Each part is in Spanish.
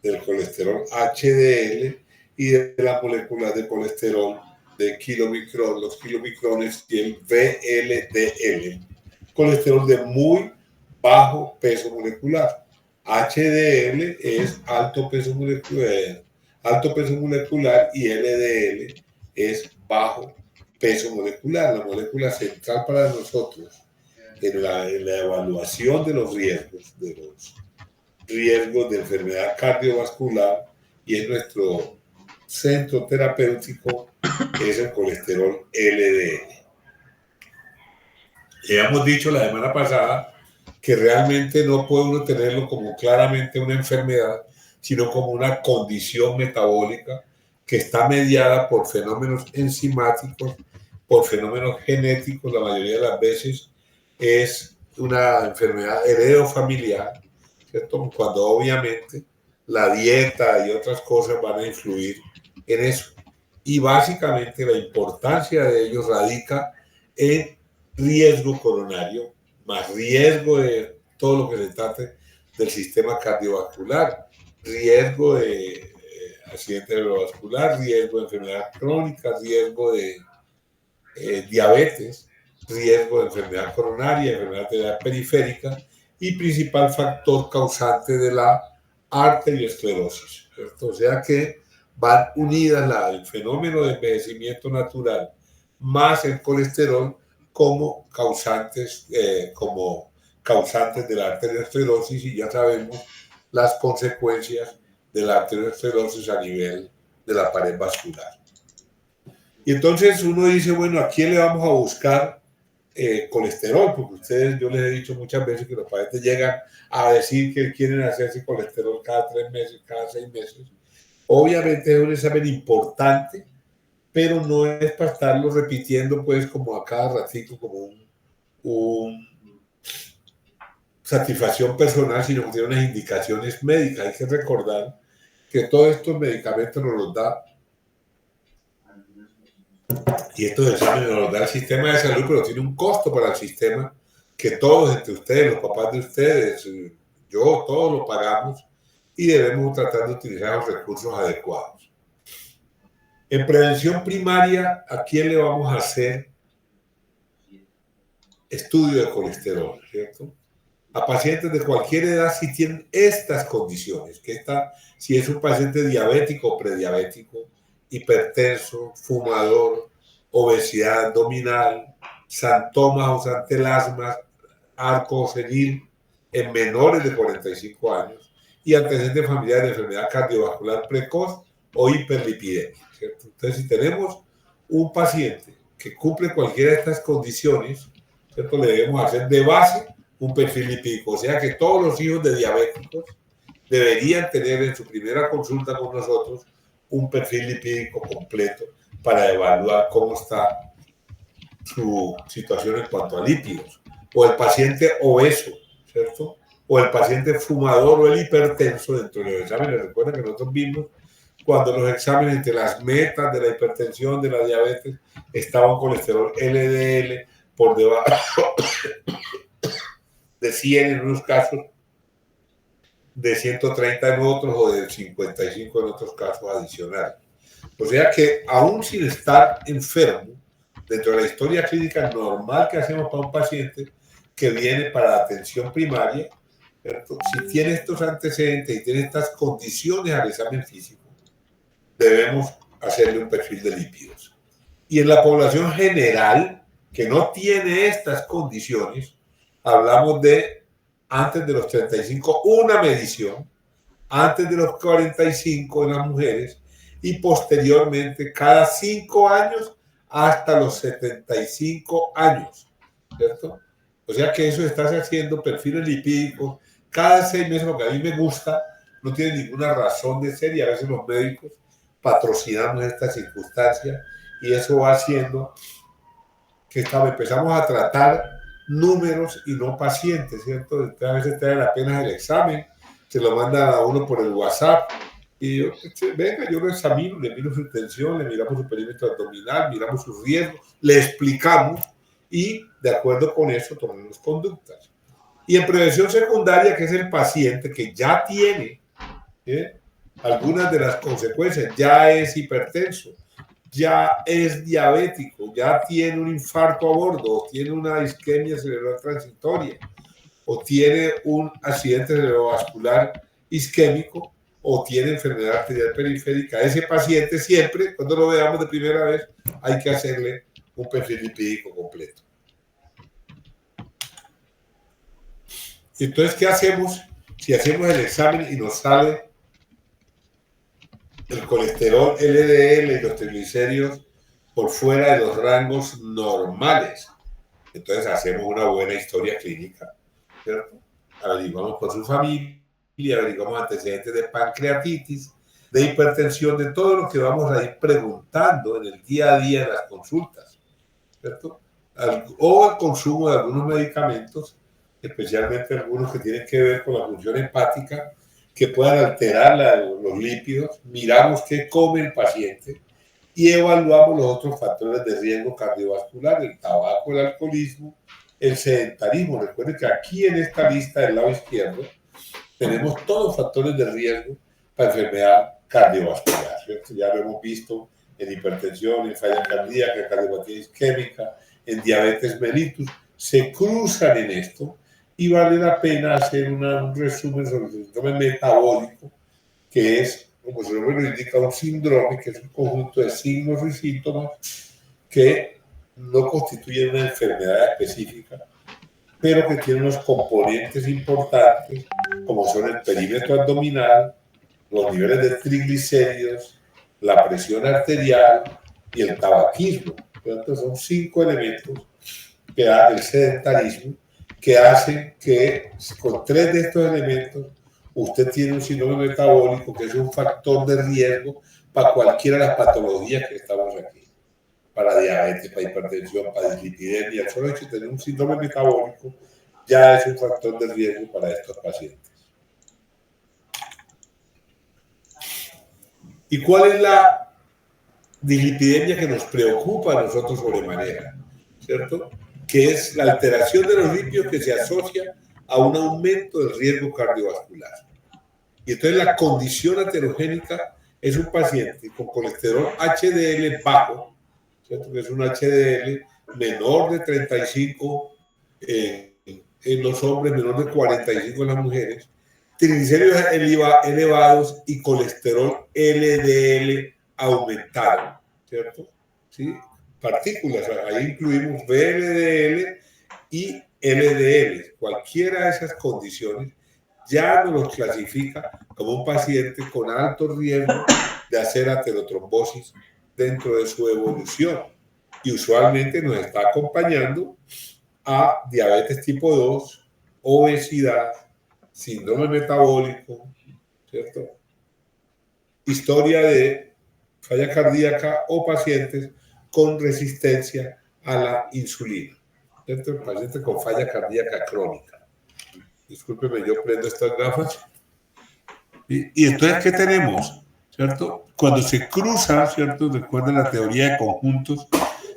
del colesterol HDL y de la molécula de colesterol de kilomicrón, los kilomicrones y el VLDL, colesterol de muy bajo peso molecular. HDL es alto peso molecular y LDL es bajo peso molecular. La molécula central para nosotros en la evaluación de los riesgos de enfermedad cardiovascular y en nuestro centro terapéutico es el colesterol LDL. Hemos dicho la semana pasada que realmente no puede uno tenerlo como claramente una enfermedad, sino como una condición metabólica que está mediada por fenómenos enzimáticos, por fenómenos genéticos. La mayoría de las veces es una enfermedad heredofamiliar, ¿cierto? Cuando obviamente la dieta y otras cosas van a influir en eso. Y básicamente la importancia de ellos radica en riesgo coronario, más riesgo de todo lo que se trate del sistema cardiovascular, riesgo de accidente cerebrovascular, riesgo de enfermedad crónica, riesgo de diabetes, riesgo de enfermedad coronaria, enfermedad periférica y principal factor causante de la arteriosclerosis, ¿cierto? O sea que van unidas el fenómeno de envejecimiento natural más el colesterol como causantes de la arteriosclerosis, y ya sabemos las consecuencias de la arteriosclerosis a nivel de la pared vascular. Y entonces uno dice, bueno, ¿a quién le vamos a buscar colesterol? Porque yo les he dicho muchas veces que los pacientes llegan a decir que quieren hacerse colesterol cada 3 meses, cada 6 meses. Obviamente es un examen importante, pero no es para estarlo repitiendo pues como a cada ratito, como un satisfacción personal, sino que tiene unas indicaciones médicas. Hay que recordar que todos estos medicamentos nos los da y estos exámenes nos los da el sistema de salud, pero tiene un costo para el sistema que todos, entre ustedes, los papás de ustedes, yo, todos lo pagamos y debemos tratar de utilizar los recursos adecuados. En prevención primaria, ¿a quién le vamos a hacer estudio de colesterol, cierto? A pacientes de cualquier edad si tienen estas condiciones, si es un paciente diabético o prediabético, hipertenso, fumador, obesidad abdominal, santomas o santelasmas, arco senil en menores de 45 años y antecedentes familiares de enfermedad cardiovascular precoz o hiperlipidemia, ¿cierto? Entonces, si tenemos un paciente que cumple cualquiera de estas condiciones, ¿cierto? Le debemos hacer de base un perfil lipídico, o sea que todos los hijos de diabéticos deberían tener en su primera consulta con nosotros un perfil lipídico completo para evaluar cómo está su situación en cuanto a lípidos. O el paciente obeso, ¿cierto? O el paciente fumador o el hipertenso dentro de los exámenes. Recuerden que nosotros vimos cuando los exámenes entre las metas de la hipertensión, de la diabetes, estaba un colesterol LDL por debajo de 100 en unos casos, de 130 en otros o de 55 en otros casos adicionales. O sea que aún sin estar enfermo, dentro de la historia clínica normal que hacemos para un paciente que viene para atención primaria, ¿cierto? Si tiene estos antecedentes y tiene estas condiciones al examen físico, debemos hacerle un perfil de lípidos. Y en la población general que no tiene estas condiciones, hablamos de antes de los 35, una medición, antes de los 45 en las mujeres y posteriormente cada 5 años hasta los 75 años, ¿cierto? O sea que eso estás haciendo perfiles lipídicos cada 6 meses, porque a mí me gusta, no tiene ninguna razón de ser y a veces los médicos patrocinamos esta circunstancia y eso va haciendo que empezamos a tratar números y no pacientes, ¿cierto? A veces traen apenas el examen, se lo mandan a uno por el WhatsApp y yo, venga, yo lo examino, le miro su tensión, le miramos su perímetro abdominal, miramos sus riesgos, le explicamos y de acuerdo con eso tomamos conductas. Y en prevención secundaria, que es el paciente que ya tiene algunas de las consecuencias, ya es hipertenso, ya es diabético, ya tiene un infarto a bordo, o tiene una isquemia cerebral transitoria, o tiene un accidente cerebrovascular isquémico, o tiene enfermedad arterial periférica. Ese paciente siempre, cuando lo veamos de primera vez, hay que hacerle un perfil lipídico completo. Entonces, ¿qué hacemos? Si hacemos el examen y nos sale el colesterol LDL y los triglicéridos por fuera de los rangos normales, entonces hacemos una buena historia clínica, ¿cierto? Averiguamos por su familia, averiguamos antecedentes de pancreatitis, de hipertensión, de todo lo que vamos a ir preguntando en el día a día en las consultas, ¿cierto? O el consumo de algunos medicamentos, especialmente algunos que tienen que ver con la función hepática, que puedan alterar los lípidos. Miramos qué come el paciente y evaluamos los otros factores de riesgo cardiovascular, el tabaco, el alcoholismo, el sedentarismo. Recuerden que aquí en esta lista del lado izquierdo tenemos todos los factores de riesgo para enfermedad cardiovascular, ¿cierto? Ya lo hemos visto en hipertensión, en falla cardíaca, en cardiopatía isquémica, en diabetes mellitus. Se cruzan en esto y vale la pena hacer un resumen sobre el síndrome metabólico, que es, como su nombre lo indica, un síndrome que es un conjunto de signos y síntomas que no constituyen una enfermedad específica, pero que tiene unos componentes importantes, como son el perímetro abdominal, los niveles de triglicéridos, la presión arterial y el tabaquismo. Entonces, son 5 elementos que da el sedentarismo, que hacen que con 3 de estos elementos usted tiene un síndrome metabólico, que es un factor de riesgo para cualquiera de las patologías que estamos aquí, para diabetes, para hipertensión, para dislipidemia. El solo hecho de tener un síndrome metabólico ya es un factor de riesgo para estos pacientes. ¿Y cuál es la dislipidemia que nos preocupa a nosotros sobremanera? ¿Cierto? Que es la alteración de los lípidos que se asocia a un aumento del riesgo cardiovascular. Y entonces la condición aterogénica es un paciente con colesterol HDL bajo, ¿cierto? Que es un HDL menor de 35 en los hombres, menor de 45 en las mujeres, triglicéridos elevados y colesterol LDL aumentado, ¿cierto? ¿Sí? Partículas, ahí incluimos VLDL y LDL. Cualquiera de esas condiciones ya nos los clasifica como un paciente con alto riesgo de hacer aterotrombosis dentro de su evolución. Y usualmente nos está acompañando a diabetes tipo 2, obesidad, síndrome metabólico, ¿cierto? Historia de falla cardíaca o pacientes con resistencia a la insulina, ¿cierto? El paciente con falla cardíaca crónica. Discúlpeme, yo prendo estas gafas. Y entonces, ¿qué tenemos? ¿Cierto? Cuando se cruzan, ¿cierto? Recuerden la teoría de conjuntos,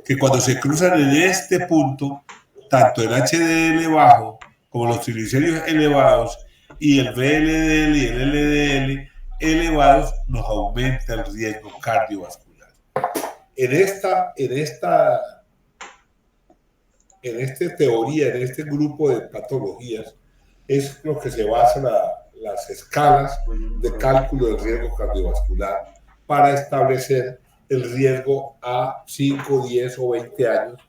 que cuando se cruzan en este punto, tanto el HDL bajo como los triglicéridos elevados y el VLDL y el LDL elevados, nos aumenta el riesgo cardiovascular. En esta teoría, en este grupo de patologías, es lo que se basan las escalas de cálculo del riesgo cardiovascular para establecer el riesgo a 5, 10 o 20 años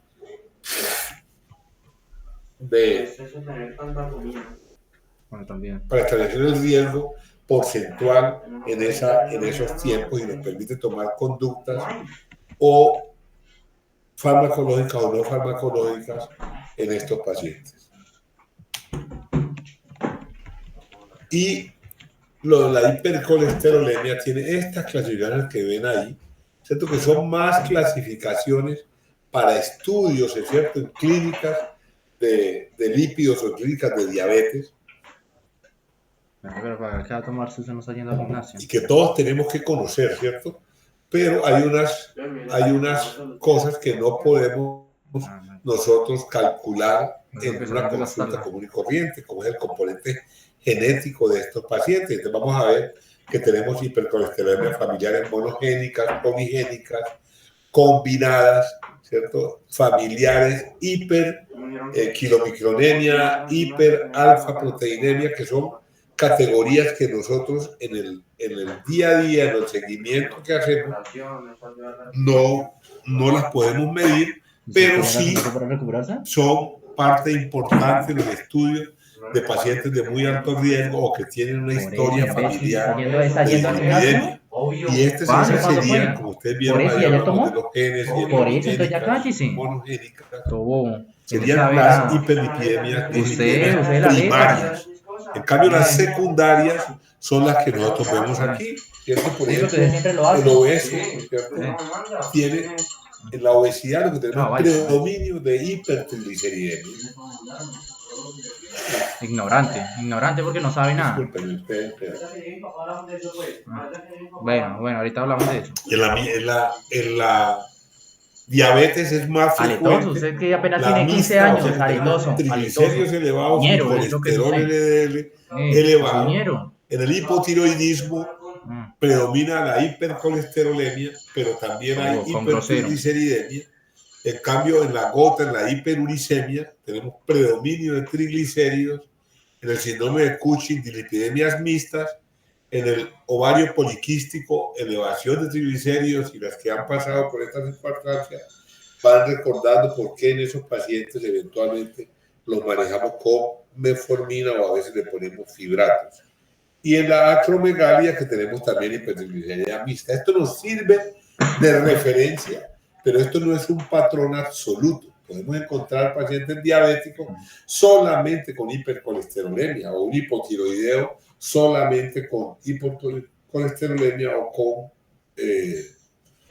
para establecer el riesgo porcentual en esos tiempos y nos permite tomar conductas o farmacológicas o no farmacológicas en estos pacientes. Y la hipercolesterolemia tiene estas clasificaciones que ven ahí, ¿cierto? Que son más clasificaciones para estudios, ¿cierto? En clínicas de lípidos o clínicas de diabetes. Pero para qué tomarse usted no está yendo al gimnasio. Y que todos tenemos que conocer, ¿cierto? Pero hay unas cosas que no podemos nosotros calcular en una consulta común y corriente, como es el componente genético de estos pacientes. Entonces vamos a ver que tenemos hipercolesterolemia familiares monogénicas, poligénicas, combinadas, ¿cierto? Familiares, kilomicronemia, hiperalfa-proteinemia, que son categorías que nosotros en el día a día, en el seguimiento que hacemos, no las podemos medir, pero sí son parte importante de los estudios de pacientes de muy alto riesgo o que tienen una historia familiar de epidemia. Y este sería, como ustedes vieron, ahí hablamos de los genes, monogénicas, serían las hiperlipidemias primarias. En cambio, las secundarias son las que nosotros vemos aquí. ¿Cierto? Por ejemplo, el obeso, ¿cierto? Tiene en la obesidad lo que tenemos predominio de hipertrigliceridemia. Ignorante porque no sabe nada. Bueno, ahorita hablamos de eso. En la diabetes es más frecuente. Usted que apenas tiene 15 años, aretoso. Triglicéridos elevados, colesterol LDL elevado. En el hipotiroidismo predomina la hipercolesterolemia, pero también hay hipertrigliceridemia. En cambio, en la gota, en la hiperuricemia, tenemos predominio de triglicéridos. En el síndrome de Cushing, dislipidemias mixtas. En el ovario poliquístico, elevación de triglicéridos, y las que han pasado por esta circunstancia van recordando por qué en esos pacientes eventualmente los manejamos con metformina o a veces le ponemos fibratos. Y en la acromegalia, que tenemos también hipertrigliceridemia mixta. Esto nos sirve de referencia, pero esto no es un patrón absoluto. Podemos encontrar pacientes diabéticos solamente con hipercolesterolemia o un hipotiroideo solamente con hipercolesterolemia o con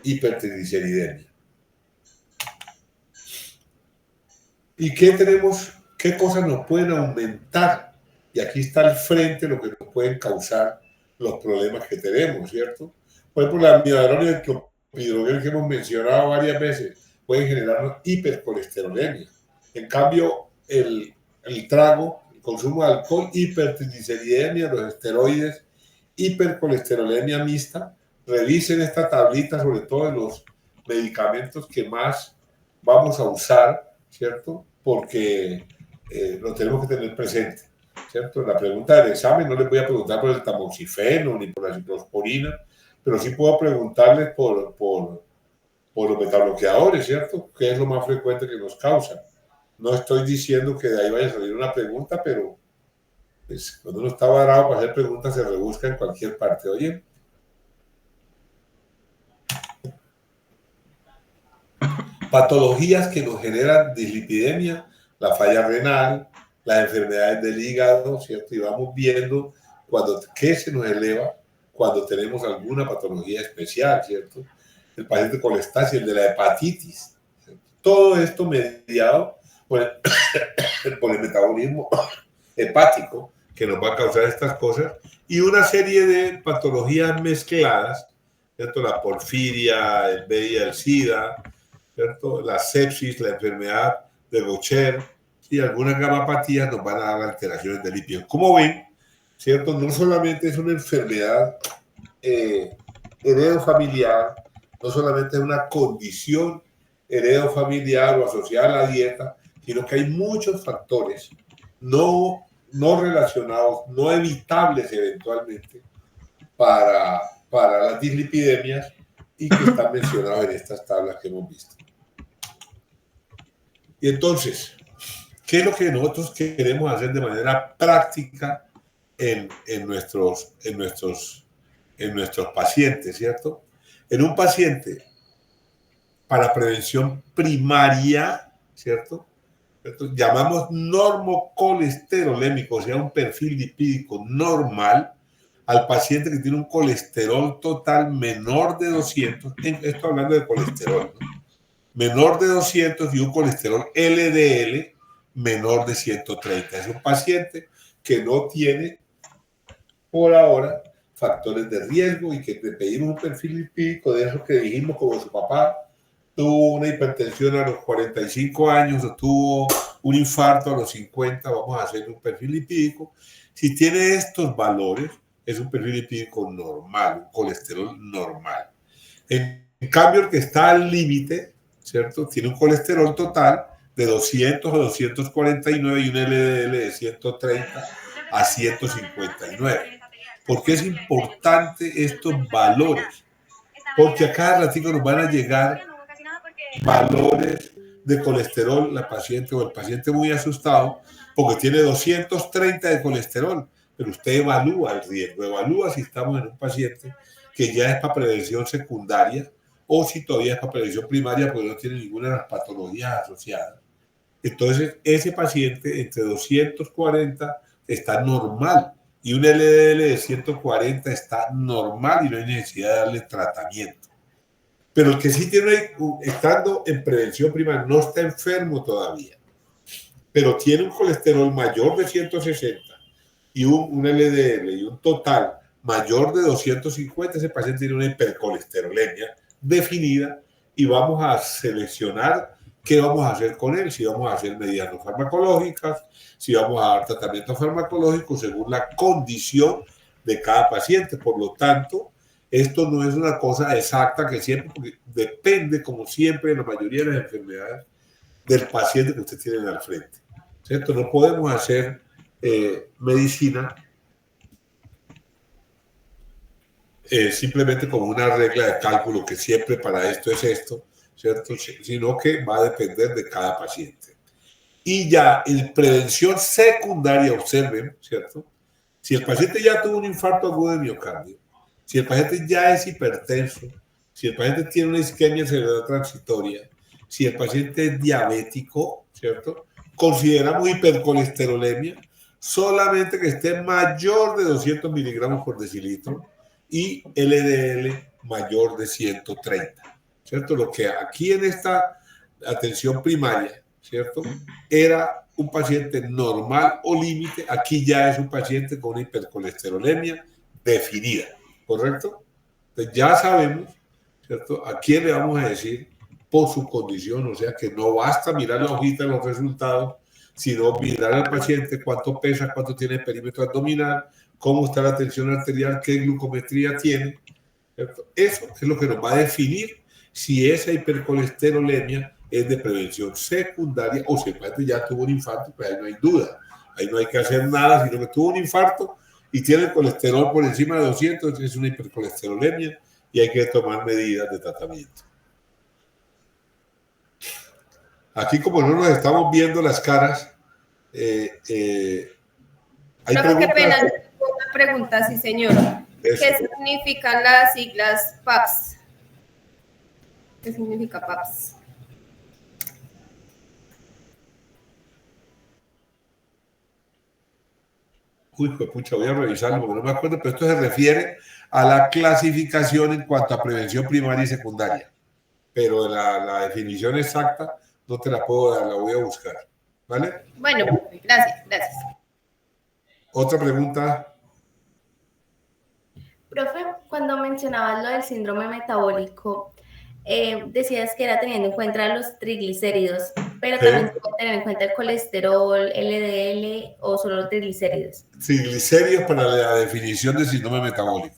hipertrigliceridemia. ¿Y qué tenemos? ¿Qué cosas nos pueden aumentar? Y aquí está al frente lo que nos pueden causar los problemas que tenemos, ¿cierto? Por ejemplo, la amiodarona y el clopidogrel que hemos mencionado varias veces pueden generar hipercolesterolemia. En cambio, el trago, el consumo de alcohol, hipertrigliceridemia, los esteroides, hipercolesterolemia mixta. Revisen esta tablita, sobre todo en los medicamentos que más vamos a usar, ¿cierto? Porque lo tenemos que tener presente, ¿cierto? En la pregunta del examen no les voy a preguntar por el tamoxifeno ni por la ciclosporina, pero sí puedo preguntarles por los metabloqueadores, ¿cierto? Que es lo más frecuente que nos causan. No estoy diciendo que de ahí vaya a salir una pregunta, pero pues, cuando uno está varado para hacer preguntas se rebusca en cualquier parte. Oye, patologías que nos generan dislipidemia, la falla renal, las enfermedades del hígado, ¿cierto? Y vamos viendo qué se nos eleva cuando tenemos alguna patología especial, ¿cierto? El paciente con estasia, el de la hepatitis. ¿Cierto? Todo esto mediado por el metabolismo hepático que nos va a causar estas cosas y una serie de patologías mezcladas, ¿cierto? La porfiria, el VIH, el SIDA, ¿cierto? La sepsis, la enfermedad de Gaucher y algunas gamapatías nos van a dar alteraciones de lípidos. Como ven, ¿cierto? No solamente es una enfermedad heredofamiliar, no solamente es una condición heredofamiliar o asociada a la dieta, sino que hay muchos factores no relacionados, no evitables eventualmente para las dislipidemias y que están mencionados en estas tablas que hemos visto. Y entonces, ¿qué es lo que nosotros queremos hacer de manera práctica en nuestros pacientes, ¿cierto? En un paciente para prevención primaria, ¿cierto? Llamamos normocolesterolémico, o sea, un perfil lipídico normal al paciente que tiene un colesterol total menor de 200, esto hablando de colesterol, ¿no? Menor de 200 y un colesterol LDL menor de 130. Es un paciente que no tiene por ahora factores de riesgo y que le pedimos un perfil lipídico de esos que dijimos, como su papá tuvo una hipertensión a los 45 años o tuvo un infarto a los 50, vamos a hacer un perfil lipídico. Si tiene estos valores, es un perfil lipídico normal, un colesterol normal. En cambio, el que está al límite, ¿cierto? Tiene un colesterol total de 200 a 249 y un LDL de 130 a 159. ¿Por qué es importante estos valores? Porque a cada ratito nos van a llegar valores de colesterol, la paciente o el paciente muy asustado, porque tiene 230 de colesterol, pero usted evalúa el riesgo, evalúa si estamos en un paciente que ya es para prevención secundaria o si todavía es para prevención primaria porque no tiene ninguna de las patologías asociadas. Entonces, ese paciente entre 240 está normal y un LDL de 140 está normal y no hay necesidad de darle tratamiento. Pero el que sí tiene, estando en prevención primaria, no está enfermo todavía, pero tiene un colesterol mayor de 160 y un LDL y un total mayor de 250, ese paciente tiene una hipercolesterolemia definida y vamos a seleccionar qué vamos a hacer con él, si vamos a hacer medidas no farmacológicas, si vamos a dar tratamiento farmacológico según la condición de cada paciente. Por lo tanto, esto no es una cosa exacta que siempre, porque depende, como siempre, en la mayoría de las enfermedades, del paciente que usted tiene al frente. ¿Cierto? No podemos hacer medicina simplemente como una regla de cálculo que siempre para esto es esto, ¿cierto? Sino que va a depender de cada paciente. Y ya en prevención secundaria, observen, ¿cierto? Si el paciente ya tuvo un infarto agudo de miocardio, si el paciente ya es hipertenso, si el paciente tiene una isquemia cerebral transitoria, si el paciente es diabético, ¿cierto? Consideramos hipercolesterolemia solamente que esté mayor de 200 miligramos por decilitro y LDL mayor de 130, ¿cierto? Lo que aquí en esta atención primaria, ¿cierto? Era un paciente normal o límite, aquí ya es un paciente con una hipercolesterolemia definida, ¿correcto? Entonces ya sabemos, ¿cierto? A quién le vamos a decir por su condición, o sea que no basta mirar la hojita de los resultados, sino mirar al paciente cuánto pesa, cuánto tiene el perímetro abdominal, cómo está la tensión arterial, qué glucometría tiene, ¿cierto? Eso es lo que nos va a definir si esa hipercolesterolemia es de prevención secundaria o si el paciente ya tuvo un infarto, pues ahí no hay duda, ahí no hay que hacer nada, sino que tuvo un infarto y tiene el colesterol por encima de 200, es una hipercolesterolemia y hay que tomar medidas de tratamiento. Aquí como no nos estamos viendo las caras, hay preguntas. Qué pena, una pregunta, sí señor. Eso. ¿Qué significan las siglas PAPS? ¿Qué significa PAPS? Uy, pues pucha, voy a revisarlo porque no me acuerdo, pero esto se refiere a la clasificación en cuanto a prevención primaria y secundaria. Pero la definición exacta no te la puedo dar, la voy a buscar. ¿Vale? Bueno, gracias. ¿Otra pregunta? Profe, cuando mencionabas lo del síndrome metabólico, decías que era teniendo en cuenta los triglicéridos, pero también se puede tener en cuenta el colesterol, LDL o solo los triglicéridos. Triglicéridos para la definición de síndrome metabólico.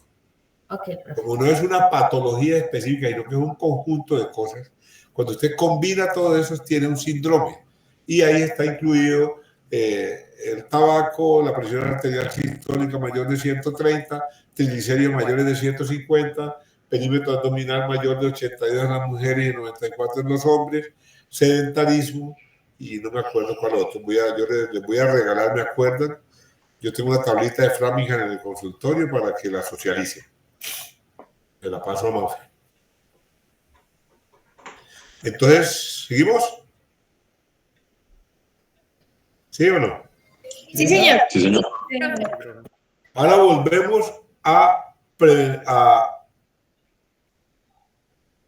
Okay, como no es una patología específica, sino que es un conjunto de cosas, cuando usted combina todo eso, tiene un síndrome. Y ahí está incluido el tabaco, la presión arterial sistólica mayor de 130, triglicéridos mayores de 150, perímetro abdominal mayor de 82 en las mujeres y 94 en los hombres, sedentarismo, y no me acuerdo cuál otro. Yo les voy a regalar, ¿me acuerdan? Yo tengo una tablita de Framingham en el consultorio para que la socialicen. Me la paso a Mafe. Entonces, ¿seguimos? ¿Sí o no? Sí, señor. Sí, señor. Ahora volvemos a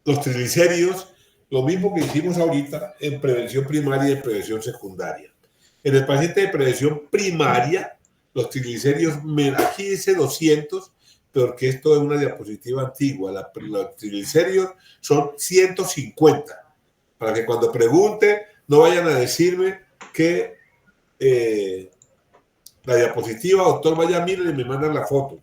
los triglicéridos, lo mismo que hicimos ahorita en prevención primaria y en prevención secundaria. En el paciente de prevención primaria, los triglicéridos, aquí dice 200, porque esto es una diapositiva antigua. Los triglicéridos son 150. Para que cuando pregunte, no vayan a decirme que la diapositiva, doctor, vaya, miren y me mandan la foto.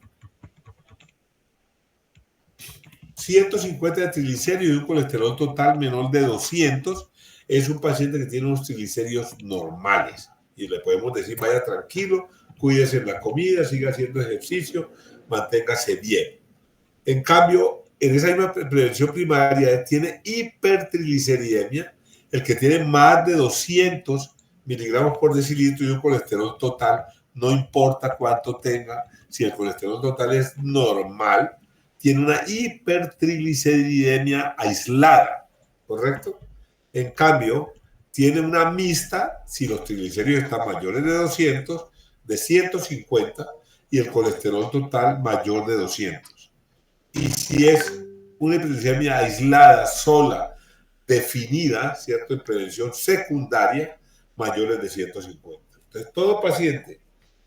150 de triglicéridos y un colesterol total menor de 200, es un paciente que tiene unos triglicéridos normales. Y le podemos decir, vaya tranquilo, cuídese en la comida, siga haciendo ejercicio, manténgase bien. En cambio, en esa misma prevención primaria tiene hipertrigliceridemia, el que tiene más de 200 miligramos por decilitro y un colesterol total, no importa cuánto tenga, si el colesterol total es normal, tiene una hipertrigliceridemia aislada, ¿correcto? En cambio, tiene una mixta si los triglicéridos están mayores de 200, de 150 y el colesterol total mayor de 200. Y si es una hipertrigliceridemia aislada, sola, definida, ¿cierto? En prevención secundaria, mayores de 150. Entonces, todo paciente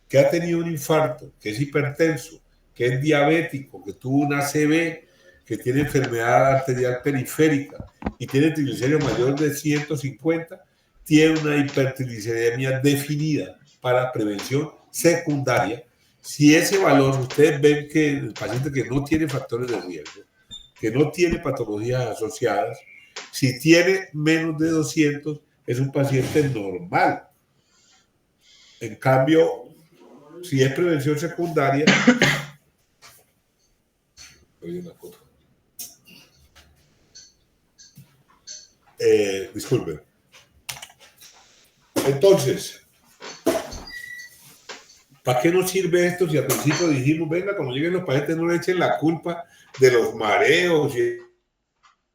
que ha tenido un infarto, que es hipertenso, que es diabético, que tuvo una ACV, que tiene enfermedad arterial periférica y tiene triglicéridos mayores de 150, tiene una hipertrigliceridemia definida para prevención secundaria. Si ese valor, ustedes ven que el paciente que no tiene factores de riesgo, que no tiene patologías asociadas, si tiene menos de 200, es un paciente normal. En cambio, si es prevención secundaria, disculpen. Entonces, ¿para qué nos sirve esto si al principio dijimos, venga, cuando lleguen los pacientes no le echen la culpa de los mareos y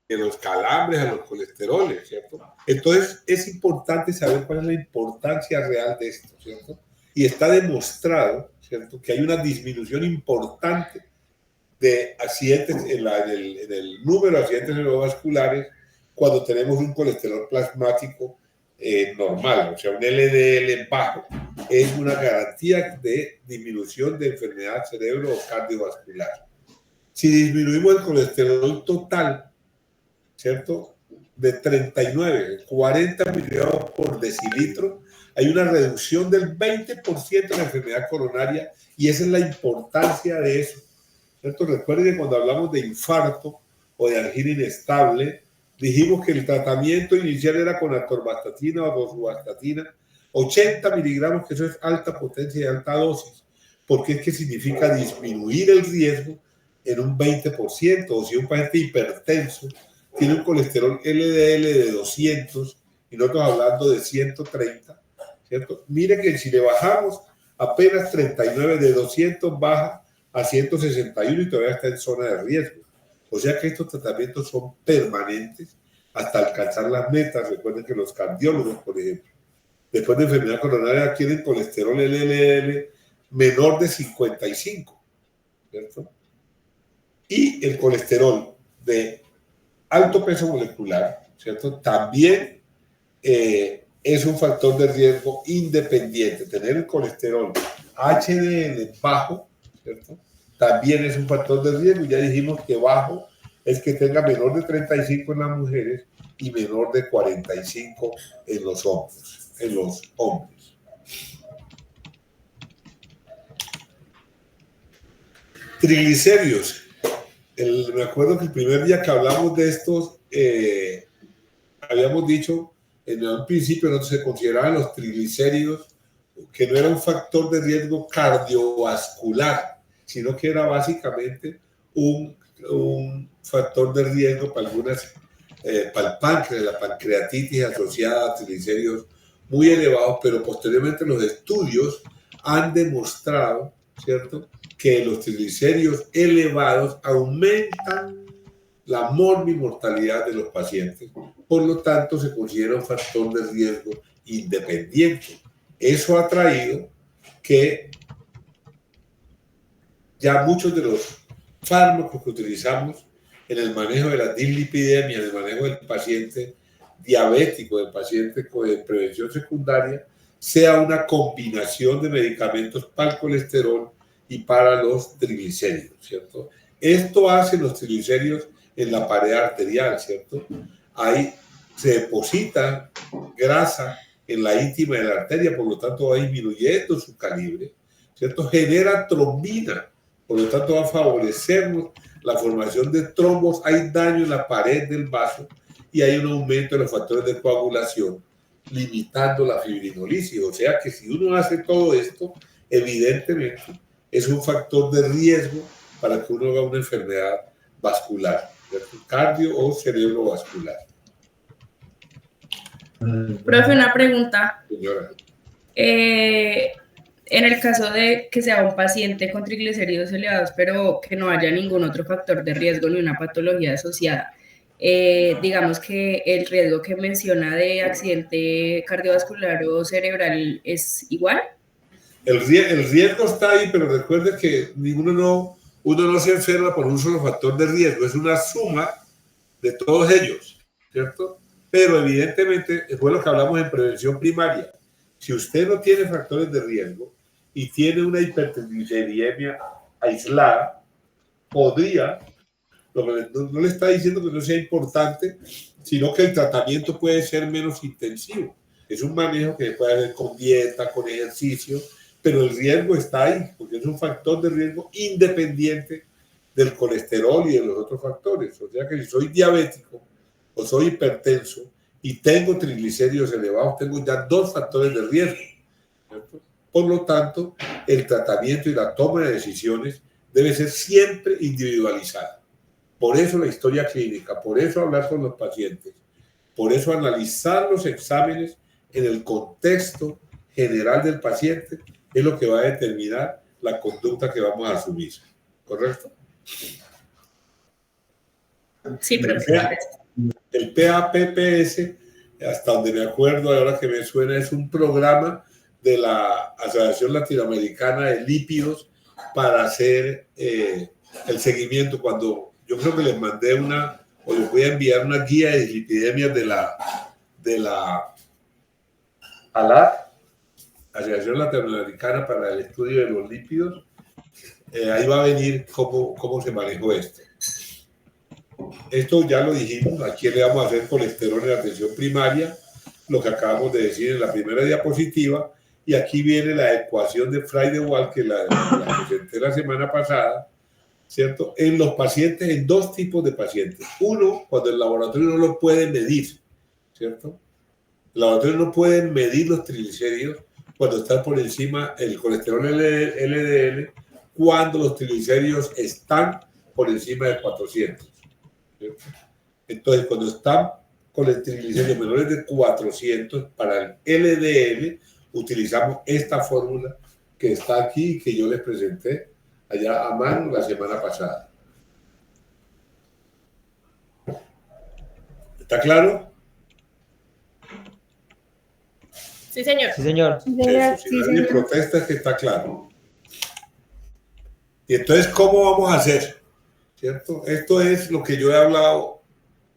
de los calambres a los colesteroles, ¿cierto? Entonces, es importante saber cuál es la importancia real de esto, ¿cierto? Y está demostrado, ¿cierto?, que hay una disminución importante de accidentes en el número de accidentes cerebrovasculares cuando tenemos un colesterol plasmático normal, o sea, un LDL bajo, es una garantía de disminución de enfermedad cerebro o cardiovascular. Si disminuimos el colesterol total, ¿cierto?, de 39, 40 miligramos por decilitro, hay una reducción del 20% de la enfermedad coronaria y esa es la importancia de eso, ¿cierto? Recuerden que cuando hablamos de infarto o de angina inestable, dijimos que el tratamiento inicial era con atorvastatina o rosuvastatina, 80 miligramos, que eso es alta potencia y alta dosis, porque es que significa disminuir el riesgo en un 20%, o si un paciente hipertenso tiene un colesterol LDL de 200 y nosotros hablando de 130, ¿cierto? Mire que si le bajamos apenas 39 de 200 baja a 161 y todavía está en zona de riesgo. O sea que estos tratamientos son permanentes hasta alcanzar las metas. Recuerden que los cardiólogos, por ejemplo, después de enfermedad coronaria tienen colesterol LDL menor de 55, ¿cierto? Y el colesterol de alto peso molecular, ¿cierto?, también es un factor de riesgo independiente. Tener el colesterol HDL bajo, ¿cierto?, también es un factor de riesgo. Ya dijimos que bajo es que tenga menor de 35 en las mujeres y menor de 45 en los hombres. Triglicéridos. Me acuerdo que el primer día que hablamos de estos, habíamos dicho, en un principio no se consideraban los triglicéridos, que no era un factor de riesgo cardiovascular, sino que era básicamente un factor de riesgo para para el páncreas, la pancreatitis asociada a triglicéridos muy elevados, pero posteriormente los estudios han demostrado, ¿cierto?, que los triglicéridos elevados aumentan la morbimortalidad de los pacientes. Por lo tanto, se considera un factor de riesgo independiente. Eso ha traído que ya muchos de los fármacos que utilizamos en el manejo de la dislipidemia, en el manejo del paciente diabético, del paciente con prevención secundaria, sea una combinación de medicamentos para el colesterol y para los triglicéridos, ¿cierto? Esto hace los triglicéridos en la pared arterial, ¿cierto? Ahí se deposita grasa en la íntima de la arteria, por lo tanto va disminuyendo su calibre, ¿cierto? Genera trombina, por lo tanto va a favorecernos la formación de trombos, hay daño en la pared del vaso y hay un aumento de los factores de coagulación, limitando la fibrinolisis. O sea que si uno hace todo esto, evidentemente es un factor de riesgo para que uno haga una enfermedad vascular, cardio o cerebrovascular. Profe, una pregunta. Señora. En el caso de que sea un paciente con triglicéridos elevados, pero que no haya ningún otro factor de riesgo ni una patología asociada, digamos que el riesgo que menciona de accidente cardiovascular o cerebral es igual. El riesgo está ahí, pero recuerde que uno no se enferma por un solo factor de riesgo, es una suma de todos ellos, ¿cierto? Pero evidentemente, fue lo que hablamos en prevención primaria. Si usted no tiene factores de riesgo y tiene una hipertrigliceridemia aislada, podría, no le está diciendo que no sea importante, sino que el tratamiento puede ser menos intensivo. Es un manejo que puede hacer con dieta, con ejercicio, pero el riesgo está ahí, porque es un factor de riesgo independiente del colesterol y de los otros factores. O sea que si soy diabético o soy hipertenso y tengo triglicéridos elevados, tengo ya dos factores de riesgo, ¿cierto? Por lo tanto, el tratamiento y la toma de decisiones debe ser siempre individualizada. Por eso la historia clínica, por eso hablar con los pacientes, por eso analizar los exámenes en el contexto general del paciente es lo que va a determinar la conducta que vamos a asumir. ¿Correcto? Sí, profesor. El PAPPS, hasta donde me acuerdo, ahora que me suena, es un programa de la Asociación Latinoamericana de Lípidos para hacer el seguimiento. Cuando yo creo que les mandé o les voy a enviar una guía de dislipidemias de la ALAT, Asociación Latinoamericana para el Estudio de los Lípidos. Ahí va a venir cómo se manejó esto. Esto ya lo dijimos, aquí le vamos a hacer colesterol en la atención primaria, lo que acabamos de decir en la primera diapositiva, y aquí viene la ecuación de Frey-de-Waal, que la presenté la semana pasada, ¿cierto? En los pacientes, en dos tipos de pacientes. Uno, cuando el laboratorio no lo puede medir, ¿cierto? El laboratorio no puede medir los triglicéridos cuando está por encima el colesterol LDL, cuando los triglicéridos están por encima de 400. ¿Cierto? Entonces, cuando están con el triglicéridos menores de 400, para el LDL, utilizamos esta fórmula que está aquí y que yo les presenté allá a mano la semana pasada. ¿Está claro? Sí, señor. Sí, señor. Eso, si nadie protesta es que está claro. Y entonces, ¿cómo vamos a hacer? ¿Cierto? Esto es lo que yo he hablado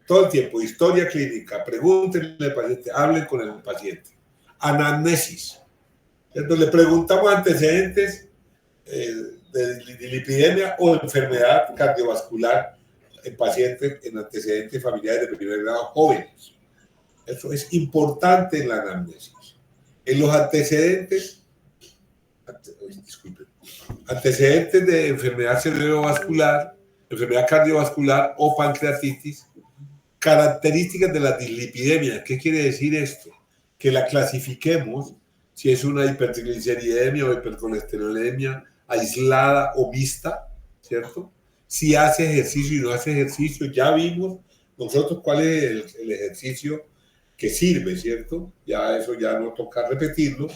todo el tiempo, historia clínica, pregúntenle al paciente, hablen con el paciente. Anamnesis. ¿Cierto? Le preguntamos antecedentes de lipidemia o enfermedad cardiovascular en pacientes en antecedentes familiares de primer grado jóvenes. Eso es importante en la anamnesis. En los antecedentes de enfermedad cerebrovascular, enfermedad cardiovascular o pancreatitis, características de la dislipidemia. ¿Qué quiere decir esto? Que la clasifiquemos si es una hipertrigliceridemia o hipercolesterolemia aislada o mixta, ¿cierto? Si hace ejercicio y no hace ejercicio, ya vimos nosotros cuál es el ejercicio que sirve, ¿cierto? Ya eso ya no toca repetirlo.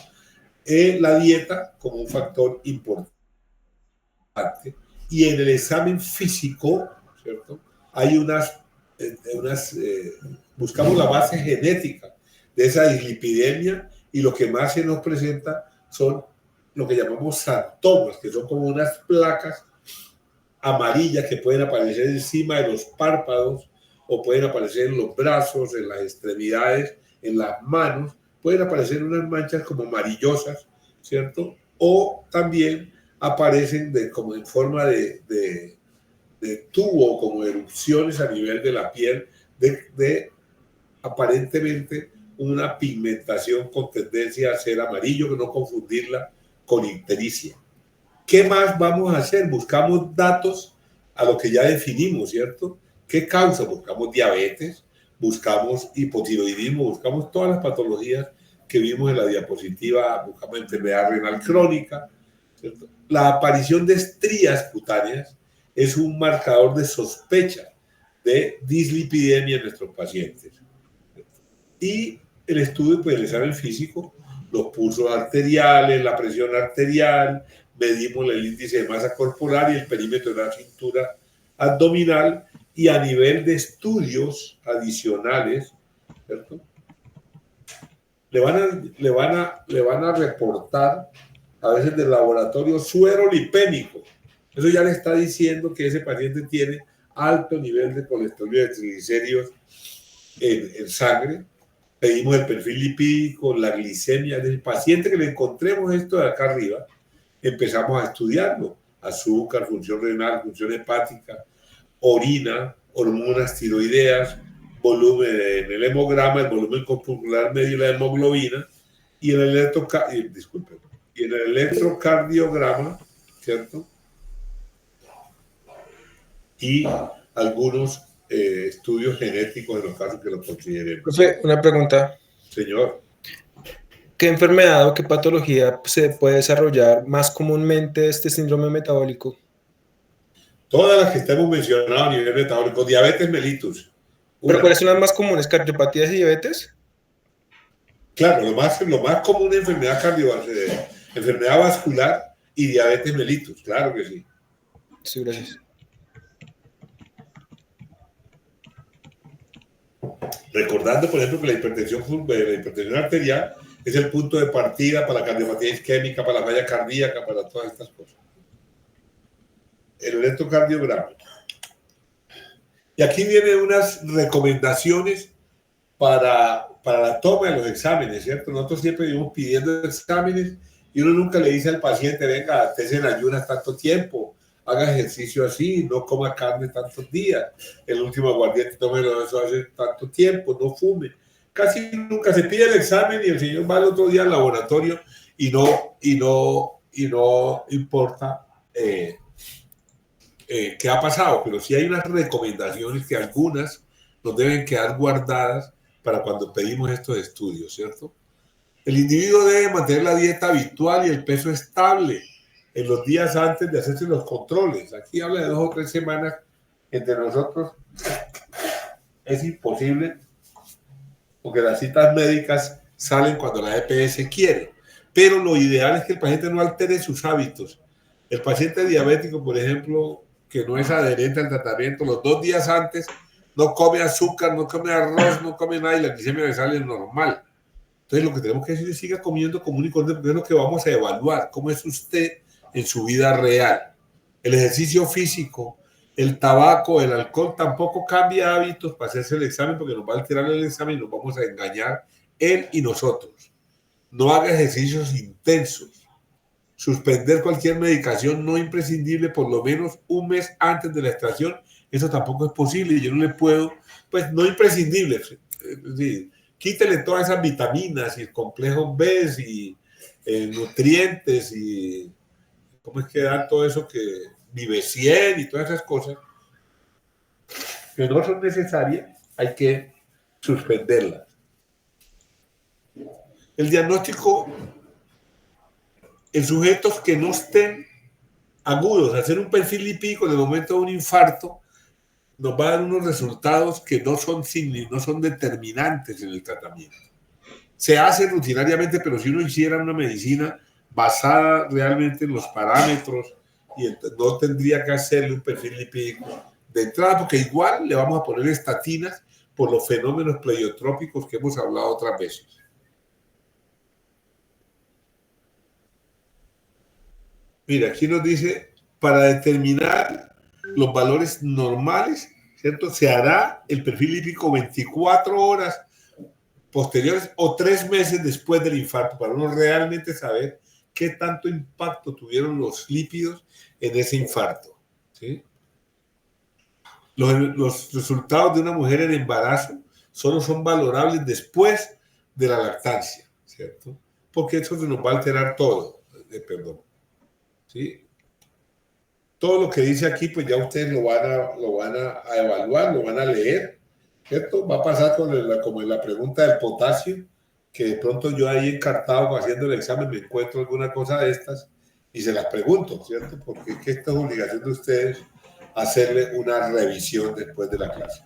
La dieta como un factor importante. Y en el examen físico, ¿cierto? Hay buscamos la base genética de esa dislipidemia y lo que más se nos presenta son lo que llamamos sartomas, que son como unas placas amarillas que pueden aparecer encima de los párpados o pueden aparecer en los brazos, en las extremidades, en las manos, pueden aparecer unas manchas como amarillosas, ¿cierto? O también aparecen como en forma de tubo, como erupciones a nivel de la piel, de aparentemente una pigmentación con tendencia a ser amarillo, que no confundirla con ictericia. ¿Qué más vamos a hacer? Buscamos datos a lo que ya definimos, ¿cierto? ¿Qué causa? Buscamos diabetes, buscamos hipotiroidismo, buscamos todas las patologías que vimos en la diapositiva, buscamos enfermedad renal crónica, ¿cierto? La aparición de estrías cutáneas es un marcador de sospecha de dislipidemia en nuestros pacientes. Y el estudio, pues el examen físico, los pulsos arteriales, la presión arterial, medimos el índice de masa corporal y el perímetro de la cintura abdominal, y a nivel de estudios adicionales, ¿cierto? Le van a reportar a veces del laboratorio suero lipémico. Eso ya le está diciendo que ese paciente tiene alto nivel de colesterol y de triglicéridos en sangre. Pedimos el perfil lipídico, la glicemia del paciente que le encontremos esto de acá arriba, empezamos a estudiarlo: azúcar, función renal, función hepática, orina, hormonas tiroideas, volumen en el hemograma, el volumen corporal medio de la hemoglobina, y en el electrocardiograma, ¿cierto? Y algunos estudios genéticos en los casos que lo consideremos. Profe, una pregunta. Señor. ¿Qué enfermedad o qué patología se puede desarrollar más comúnmente este síndrome metabólico? Todas las que estamos mencionando a nivel metabólico: diabetes mellitus. ¿Pero cuáles son las más comunes? ¿Cardiopatías y diabetes? Claro, lo más común es enfermedad vascular y diabetes mellitus, claro que sí. Sí, gracias. Recordando, por ejemplo, que la hipertensión arterial es el punto de partida para la cardiopatía isquémica, para la falla cardíaca, para todas estas cosas. El electrocardiograma. Y aquí vienen unas recomendaciones para la toma de los exámenes, ¿cierto? Nosotros siempre vivimos pidiendo exámenes y uno nunca le dice al paciente: venga, estés en ayunas tanto tiempo, haga ejercicio así, no coma carne tantos días, el último aguardiente tómelo eso hace tanto tiempo, no fume. Casi nunca se pide el examen y el señor va al otro día al laboratorio y no importa qué ha pasado, pero sí hay unas recomendaciones que algunas nos deben quedar guardadas para cuando pedimos estos estudios, ¿cierto? El individuo debe mantener la dieta habitual y el peso estable en los días antes de hacerse los controles. Aquí habla de 2 o 3 semanas. Entre nosotros es imposible, porque las citas médicas salen cuando la EPS quiere, pero lo ideal es que el paciente no altere sus hábitos. El paciente diabético, por ejemplo, que no es adherente al tratamiento, los 2 días antes no come azúcar, no come arroz, no come nada y la glicemia le sale normal. Entonces lo que tenemos que decir es: siga comiendo común y corriente, porque es lo que vamos a evaluar, cómo es usted en su vida real. El ejercicio físico, el tabaco, el alcohol tampoco cambia hábitos para hacerse el examen, porque nos va a alterar el examen y nos vamos a engañar él y nosotros. No haga ejercicios intensos. Suspender cualquier medicación no imprescindible por lo menos 1 mes antes de la extracción, eso tampoco es posible. Yo no le puedo, pues no imprescindible. Sí, quítele todas esas vitaminas y complejos B y nutrientes y cómo es que dan todo eso, que vive 100 y todas esas cosas que no son necesarias, hay que suspenderlas. El diagnóstico en sujetos que no estén agudos, hacer un perfil lipídico en el momento de un infarto nos va a dar unos resultados que no son determinantes en el tratamiento. Se hace rutinariamente, pero si uno hiciera una medicina basada realmente en los parámetros, y no tendría que hacerle un perfil lipídico de entrada, porque igual le vamos a poner estatinas por los fenómenos pleiotrópicos que hemos hablado otras veces. Mira, aquí nos dice: para determinar los valores normales, ¿cierto? Se hará el perfil lipídico 24 horas posteriores o 3 meses después del infarto, para uno realmente saber qué tanto impacto tuvieron los lípidos en ese infarto, ¿sí? Los resultados de una mujer en embarazo solo son valorables después de la lactancia, ¿cierto? Porque eso se nos va a alterar todo, perdón, ¿sí? todo lo que dice aquí, pues ya ustedes lo van a evaluar, lo van a leer, ¿cierto? Va a pasar como en la pregunta del potasio, que de pronto yo ahí encartado haciendo el examen me encuentro alguna cosa de estas y se las pregunto, ¿cierto? Porque es que esta es obligación de ustedes hacerle una revisión después de la clase.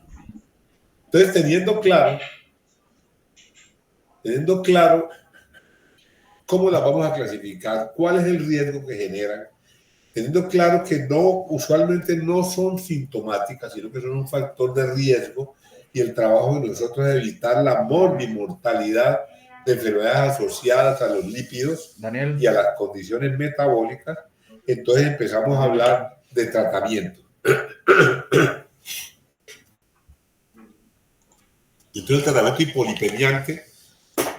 Entonces, teniendo claro cómo las vamos a clasificar, cuál es el riesgo que generan, teniendo claro que usualmente no son sintomáticas, sino que son un factor de riesgo y el trabajo de nosotros es evitar la mortalidad de enfermedades asociadas a los lípidos y a las condiciones metabólicas, entonces empezamos a hablar de tratamiento. Entonces el tratamiento hipolipemiante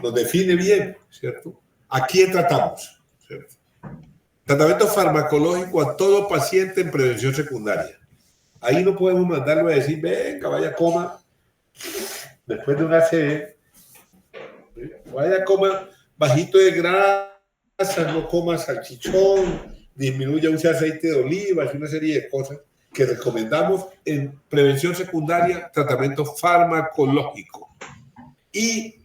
nos define bien, ¿cierto? ¿A quién tratamos? ¿Cierto? Tratamiento farmacológico a todo paciente en prevención secundaria. Ahí no podemos mandarlo a decir, venga, vaya, coma, después de una ACV, vaya, coma bajito de grasa, no coma salchichón, disminuya, use aceite de oliva, es una serie de cosas que recomendamos en prevención secundaria, tratamiento farmacológico. Y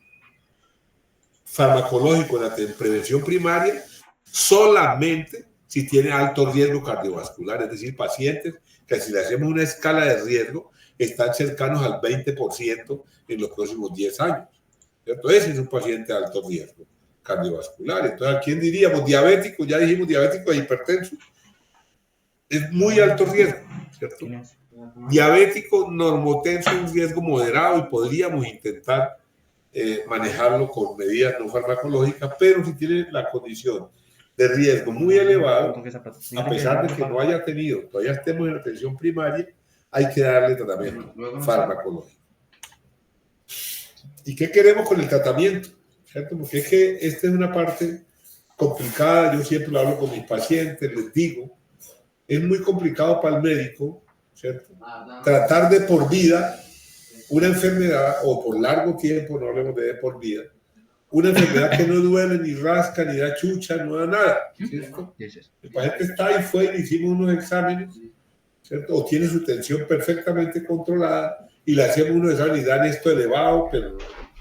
farmacológico en prevención primaria solamente si tiene alto riesgo cardiovascular, es decir, pacientes que si le hacemos una escala de riesgo están cercanos al 20% en los próximos 10 años. ¿Cierto? Ese es un paciente de alto riesgo cardiovascular. Entonces, ¿a quién diríamos? Diabético, ya dijimos diabético e hipertenso. Es muy alto riesgo, ¿cierto? Diabético, normotenso, un riesgo moderado y podríamos intentar manejarlo con medidas no farmacológicas, pero si tiene la condición de riesgo muy elevado, a pesar de que no haya tenido, todavía estemos en atención primaria, hay que darle tratamiento farmacológico. ¿Y qué queremos con el tratamiento? ¿Cierto? Porque es que esta es una parte complicada, yo siempre lo hablo con mis pacientes, les digo, es muy complicado para el médico, ¿cierto? Tratar de por vida una enfermedad, o por largo tiempo, no hablemos de por vida, una enfermedad que no duele, ni rasca, ni da chucha, no da nada, ¿cierto? El paciente está y fue y le hicimos unos exámenes, ¿cierto? O tiene su tensión perfectamente controlada y le hacemos unos exámenes y dan esto elevado, pero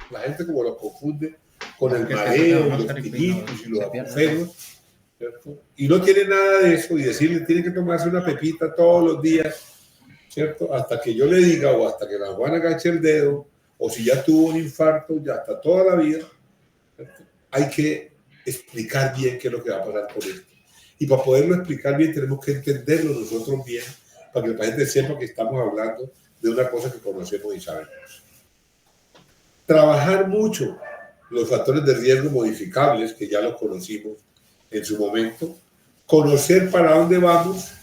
la gente como lo confunde con el mareo, los tinitos y los acufenos, ¿cierto? Y no tiene nada de eso y decirle tiene que tomarse una pepita todos los días, ¿cierto? Hasta que yo le diga o hasta que la Juana agache el dedo o si ya tuvo un infarto, ya hasta toda la vida, ¿cierto? Hay que explicar bien qué es lo que va a pasar con esto. Y para poderlo explicar bien tenemos que entenderlo nosotros bien para que el paciente sepa que estamos hablando de una cosa que conocemos y sabemos. Trabajar mucho los factores de riesgo modificables, que ya los conocimos en su momento, conocer para dónde vamos,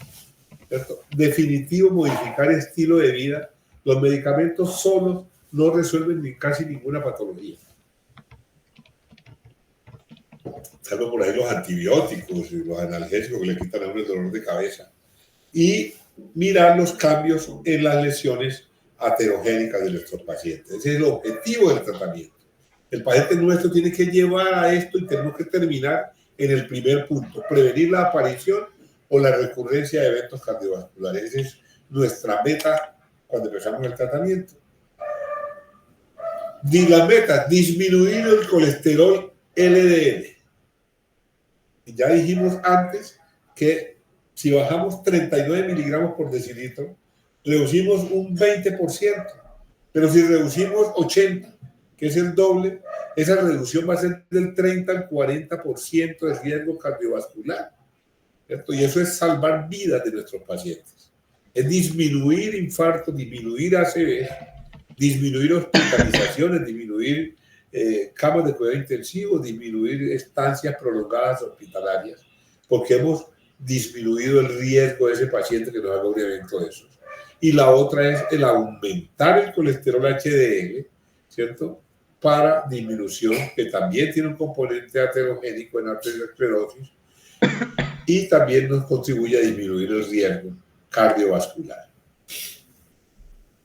¿cierto? Definitivo, modificar estilo de vida. Los medicamentos solos no resuelven casi ninguna patología. Salvo por ahí los antibióticos y los analgésicos que le quitan a uno el dolor de cabeza. Y mirar los cambios en las lesiones aterogénicas de nuestros pacientes. Ese es el objetivo del tratamiento. El paciente nuestro tiene que llevar a esto y tenemos que terminar en el primer punto, prevenir la aparición o la recurrencia de eventos cardiovasculares. Esa es nuestra meta cuando empezamos el tratamiento. La meta, disminuir el colesterol LDL. Y ya dijimos antes que si bajamos 39 miligramos por decilitro, reducimos un 20%, pero si reducimos 80, que es el doble, esa reducción va a ser del 30 al 40% de riesgo cardiovascular, ¿cierto? Y eso es salvar vidas de nuestros pacientes. Es disminuir infartos, disminuir ACV, disminuir hospitalizaciones, disminuir camas de cuidado intensivo, disminuir estancias prolongadas hospitalarias, porque hemos disminuido el riesgo de ese paciente que nos haga un evento de esos. Y la otra es el aumentar el colesterol HDL, ¿cierto? Para disminución, que también tiene un componente aterogénico en arteriosclerosis y también nos contribuye a disminuir el riesgo cardiovascular.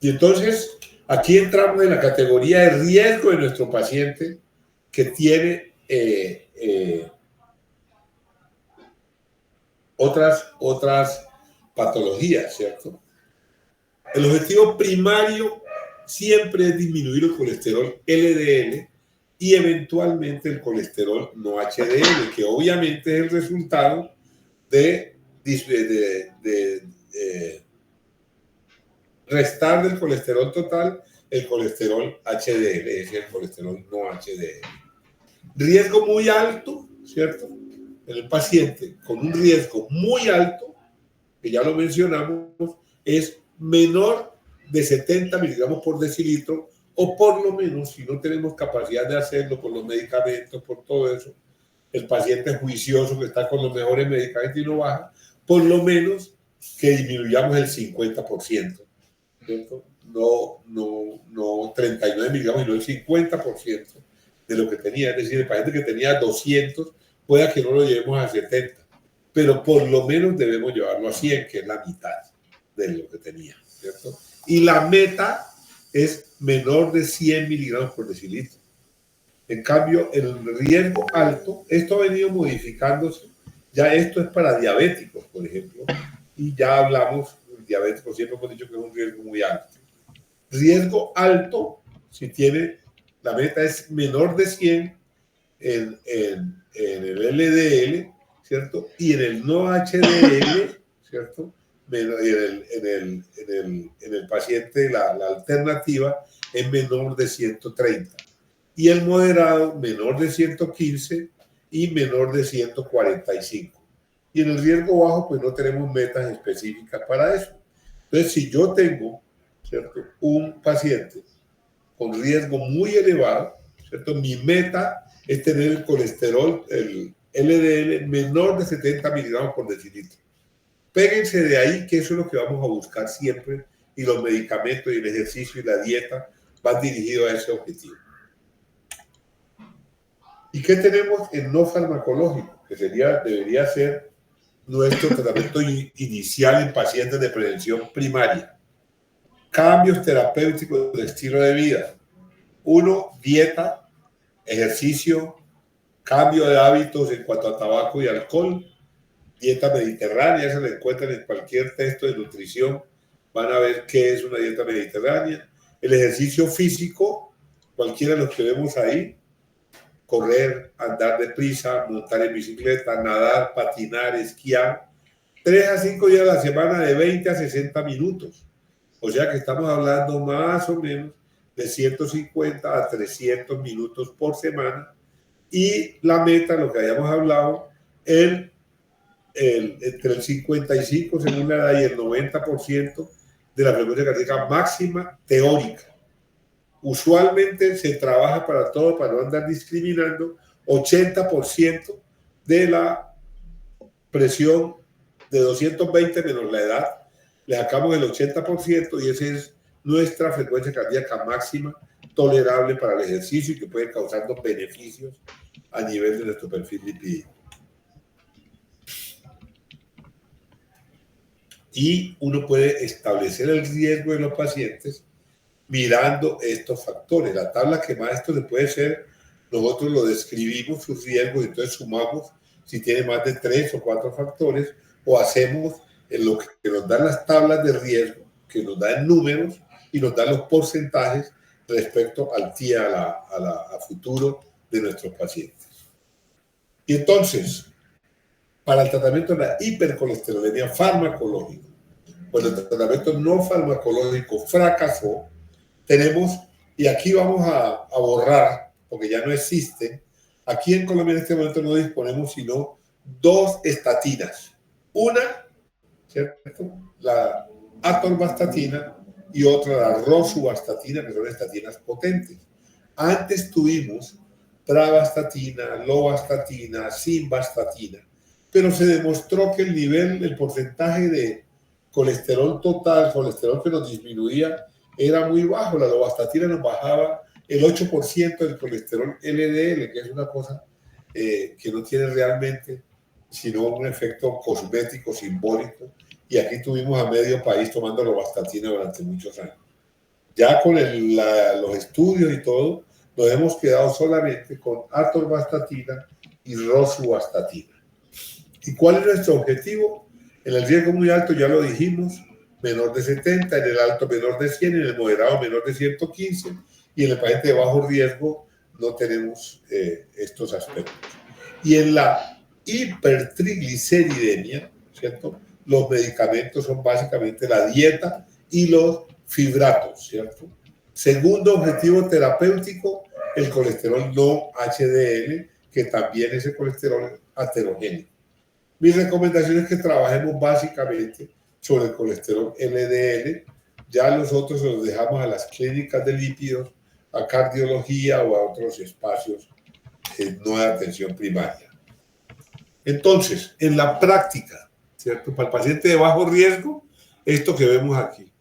Y entonces, aquí entramos en la categoría de riesgo de nuestro paciente que tiene otras patologías, ¿cierto? El objetivo primario siempre es disminuir el colesterol LDL y eventualmente el colesterol no HDL, que obviamente es el resultado de restar del colesterol total el colesterol HDL, es decir, el colesterol no HDL. Riesgo muy alto, ¿cierto? En el paciente con un riesgo muy alto, que ya lo mencionamos, es menor de 70 miligramos por decilitro, o por lo menos, si no tenemos capacidad de hacerlo por los medicamentos, por todo eso, el paciente juicioso que está con los mejores medicamentos y no baja, por lo menos que disminuyamos el 50%, ¿cierto? No 39 miligramos, sino el 50% de lo que tenía. Es decir, el paciente que tenía 200, pueda que no lo llevemos a 70, pero por lo menos debemos llevarlo a 100, que es la mitad de lo que tenía, ¿cierto? Y la meta es menor de 100 miligramos por decilitro. En cambio, el riesgo alto, esto ha venido modificándose. Ya esto es para diabéticos, por ejemplo, y ya hablamos, diabéticos siempre hemos dicho que es un riesgo muy alto. Riesgo alto, si tiene, la meta es menor de 100 en el LDL, ¿cierto? Y en el no HDL, ¿cierto? En el paciente la alternativa es menor de 130. Y el moderado menor de 115 y menor de 145. Y en el riesgo bajo, pues no tenemos metas específicas para eso. Entonces, si yo tengo, ¿cierto?, un paciente con riesgo muy elevado, ¿cierto?, mi meta es tener el colesterol, el LDL, menor de 70 miligramos por decilitro. Péguense de ahí, que eso es lo que vamos a buscar siempre, y los medicamentos y el ejercicio y la dieta van dirigidos a ese objetivo. ¿Y qué tenemos en no farmacológico? Que debería ser nuestro tratamiento inicial en pacientes de prevención primaria. Cambios terapéuticos de estilo de vida. 1, dieta, ejercicio, cambio de hábitos en cuanto a tabaco y alcohol, dieta mediterránea, se la encuentran en cualquier texto de nutrición, van a ver qué es una dieta mediterránea. El ejercicio físico, cualquiera de los que vemos ahí, correr, andar deprisa, montar en bicicleta, nadar, patinar, esquiar, 3 a 5 días a la semana de 20 a 60 minutos. O sea que estamos hablando más o menos de 150 a 300 minutos por semana. Y la meta, lo que habíamos hablado, entre el 55, según la edad, y el 90% de la frecuencia cardíaca máxima teórica. Usualmente se trabaja para todo, para no andar discriminando, 80% de la presión de 220 menos la edad, le sacamos el 80% y esa es nuestra frecuencia cardíaca máxima tolerable para el ejercicio y que puede causarnos beneficios a nivel de nuestro perfil lipídico. Y uno puede establecer el riesgo de los pacientes mirando estos factores. La tabla que más esto se puede ser, nosotros lo describimos, sus riesgos, entonces sumamos si tiene más de 3 o 4 factores, o hacemos en lo que nos dan las tablas de riesgo, que nos dan números y nos dan los porcentajes respecto al TIA, a futuro de nuestros pacientes. Y entonces, para el tratamiento de la hipercolesterolemia farmacológica, cuando el tratamiento no farmacológico fracasó, tenemos, y aquí vamos a borrar, porque ya no existen, aquí en Colombia en este momento no disponemos sino 2 estatinas. Una, ¿cierto?, la atorvastatina, y otra la rosuvastatina, que son estatinas potentes. Antes tuvimos pravastatina, lovastatina, simvastatina, pero se demostró que el porcentaje de colesterol total, colesterol que nos disminuía, era muy bajo. La lovastatina nos bajaba el 8% del colesterol LDL, que es una cosa que no tiene realmente sino un efecto cosmético, simbólico, y aquí tuvimos a medio país tomando lovastatina durante muchos años. Ya con los estudios y todo, nos hemos quedado solamente con atorvastatina y rosuvastatina. ¿Y cuál es nuestro objetivo? En el riesgo muy alto, ya lo dijimos, menor de 70, en el alto menor de 100, en el moderado menor de 115, y en el paciente de bajo riesgo no tenemos estos aspectos. Y en la hipertrigliceridemia, ¿cierto? Los medicamentos son básicamente la dieta y los fibratos, ¿cierto? Segundo objetivo terapéutico, el colesterol no HDL, que también es el colesterol aterogénico. Mi recomendación es que trabajemos básicamente sobre el colesterol LDL. Ya los otros los dejamos a las clínicas de lípidos, a cardiología o a otros espacios no de atención primaria. Entonces, en la práctica, ¿cierto? Para el paciente de bajo riesgo, esto que vemos aquí,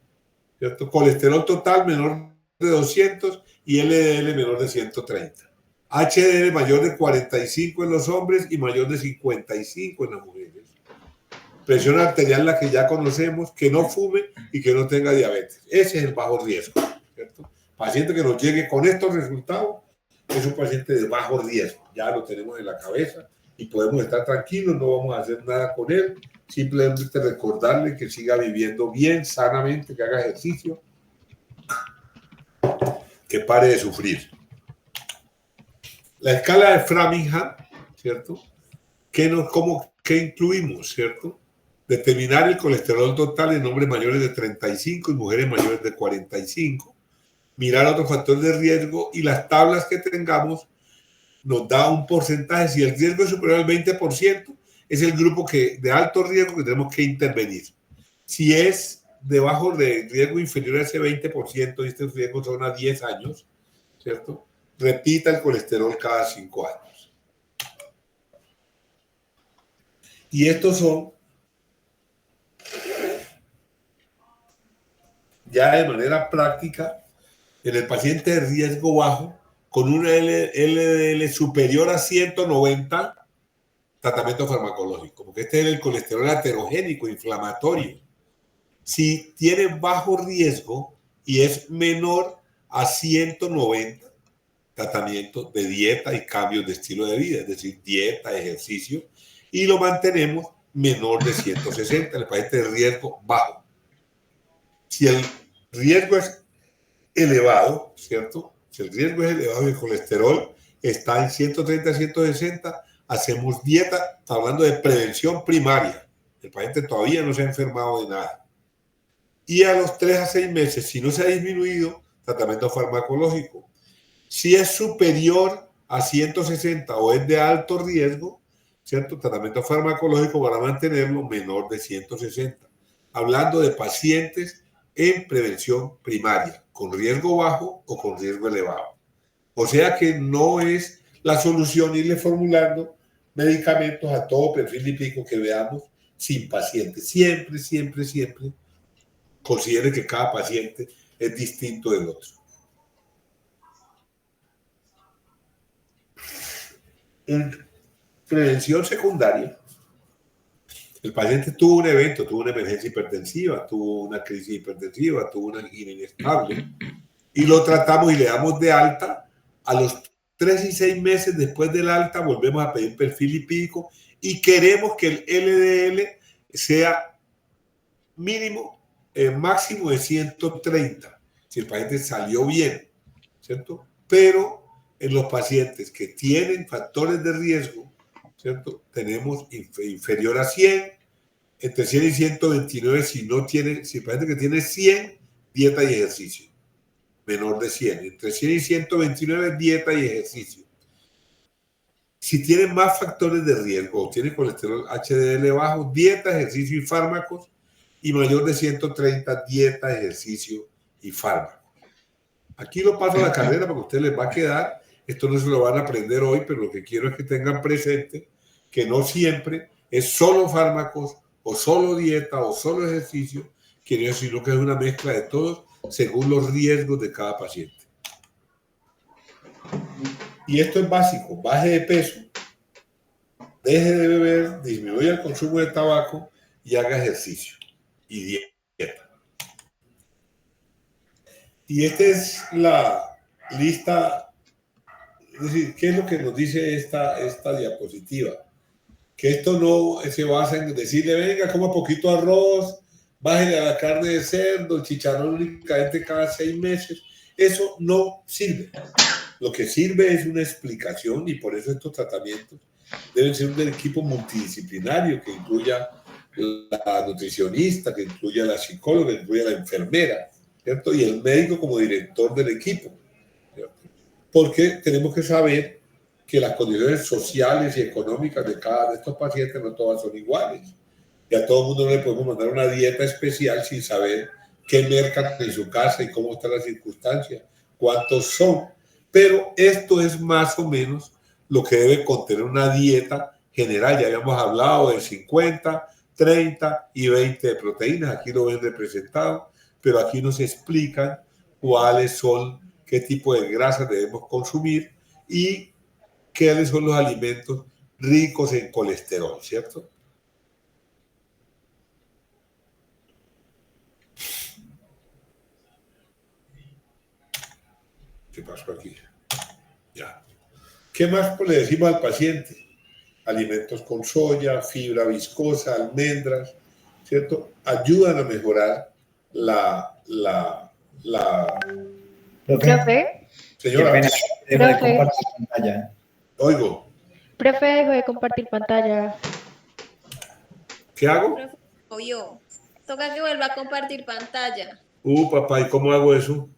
¿cierto? Colesterol total menor de 200 y LDL menor de 130. HDL mayor de 45 en los hombres y mayor de 55 en las mujeres. Presión arterial, la que ya conocemos, que no fume y que no tenga diabetes. Ese es el bajo riesgo, ¿cierto? Paciente que nos llegue con estos resultados es un paciente de bajo riesgo. Ya lo tenemos en la cabeza y podemos estar tranquilos, no vamos a hacer nada con él. Simplemente recordarle que siga viviendo bien, sanamente, que haga ejercicio, que pare de sufrir. La escala de Framingham, ¿cierto? ¿Qué incluimos, cierto? Determinar el colesterol total en hombres mayores de 35 y mujeres mayores de 45. Mirar otros factores de riesgo y las tablas que tengamos nos da un porcentaje. Si el riesgo es superior al 20%, es el grupo de alto riesgo que tenemos que intervenir. Si es debajo de riesgo inferior a ese 20%, y estos riesgos son a 10 años, ¿cierto? Repita el colesterol cada 5 años. Y estos son, ya de manera práctica, en el paciente de riesgo bajo, con una LDL superior a 190, tratamiento farmacológico, porque este es el colesterol aterogénico, inflamatorio. Si tiene bajo riesgo y es menor a 190, tratamiento de dieta y cambios de estilo de vida, es decir, dieta, ejercicio, y lo mantenemos menor de 160, el paciente de riesgo bajo. Si el riesgo es elevado, ¿cierto? Si el riesgo es elevado y el colesterol está en 130, 160, hacemos dieta, está hablando de prevención primaria. El paciente todavía no se ha enfermado de nada. Y a los 3 a 6 meses, si no se ha disminuido, tratamiento farmacológico. Si es superior a 160 o es de alto riesgo, ¿cierto? Tratamiento farmacológico para mantenerlo menor de 160. Hablando de pacientes en prevención primaria, con riesgo bajo o con riesgo elevado. O sea que no es la solución irle formulando medicamentos a todo perfil lipídico que veamos sin paciente. Siempre, siempre, siempre considere que cada paciente es distinto del otro. En prevención secundaria, el paciente tuvo un evento, tuvo una emergencia hipertensiva, tuvo una crisis hipertensiva, tuvo una angina inestable, y lo tratamos y le damos de alta. A los 3 y 6 meses después del alta volvemos a pedir perfil lipídico y queremos que el LDL sea mínimo, máximo de 130, si el paciente salió bien, ¿cierto? Pero en los pacientes que tienen factores de riesgo, ¿cierto? Tenemos inferior a 100, entre 100 y 129 si el paciente que tiene 100, dieta y ejercicio. Menor de 100, entre 100 y 129, dieta y ejercicio. Si tienen más factores de riesgo o tienen colesterol HDL bajo, dieta, ejercicio y fármacos, y mayor de 130, dieta, ejercicio y fármacos. Aquí lo paso a la carrera porque a ustedes les va a quedar. Esto no se lo van a aprender hoy, pero lo que quiero es que tengan presente que no siempre es solo fármacos o solo dieta o solo ejercicio, sino que es una mezcla de todos según los riesgos de cada paciente. Y esto es básico: baje de peso, deje de beber, disminuya el consumo de tabaco y haga ejercicio y dieta. Y esta es la lista. Es decir, ¿qué es lo que nos dice esta diapositiva? que esto no se basa en decirle, venga, coma poquito arroz, bájale a la carne de cerdo, el chicharrón únicamente cada 6 meses. Eso no sirve. Lo que sirve es una explicación, y por eso estos tratamientos deben ser un equipo multidisciplinario que incluya la nutricionista, que incluya la psicóloga, que incluya la enfermera, ¿cierto? Y el médico como director del equipo, ¿cierto? Porque tenemos que saber que las condiciones sociales y económicas de cada de estos pacientes no todas son iguales. Y a todo el mundo no le podemos mandar una dieta especial sin saber qué mercan en su casa y cómo están las circunstancias, cuántos son. Pero esto es más o menos lo que debe contener una dieta general. Ya habíamos hablado del 50, 30 y 20 de proteínas. Aquí lo ven representado, pero aquí nos explican cuáles son, qué tipo de grasas debemos consumir y cuáles son los alimentos ricos en colesterol, ¿cierto? ¿Qué pasó aquí? Ya. ¿Qué más le decimos al paciente? Alimentos con soya, fibra viscosa, almendras, ¿cierto? Ayudan a mejorar Profe, Señora, Qué pena, dejo de compartir pantalla. oigo, profe, dejo de compartir pantalla. ¿qué hago? Obvio. Toca que vuelva a compartir pantalla. Papá, ¿y cómo hago eso?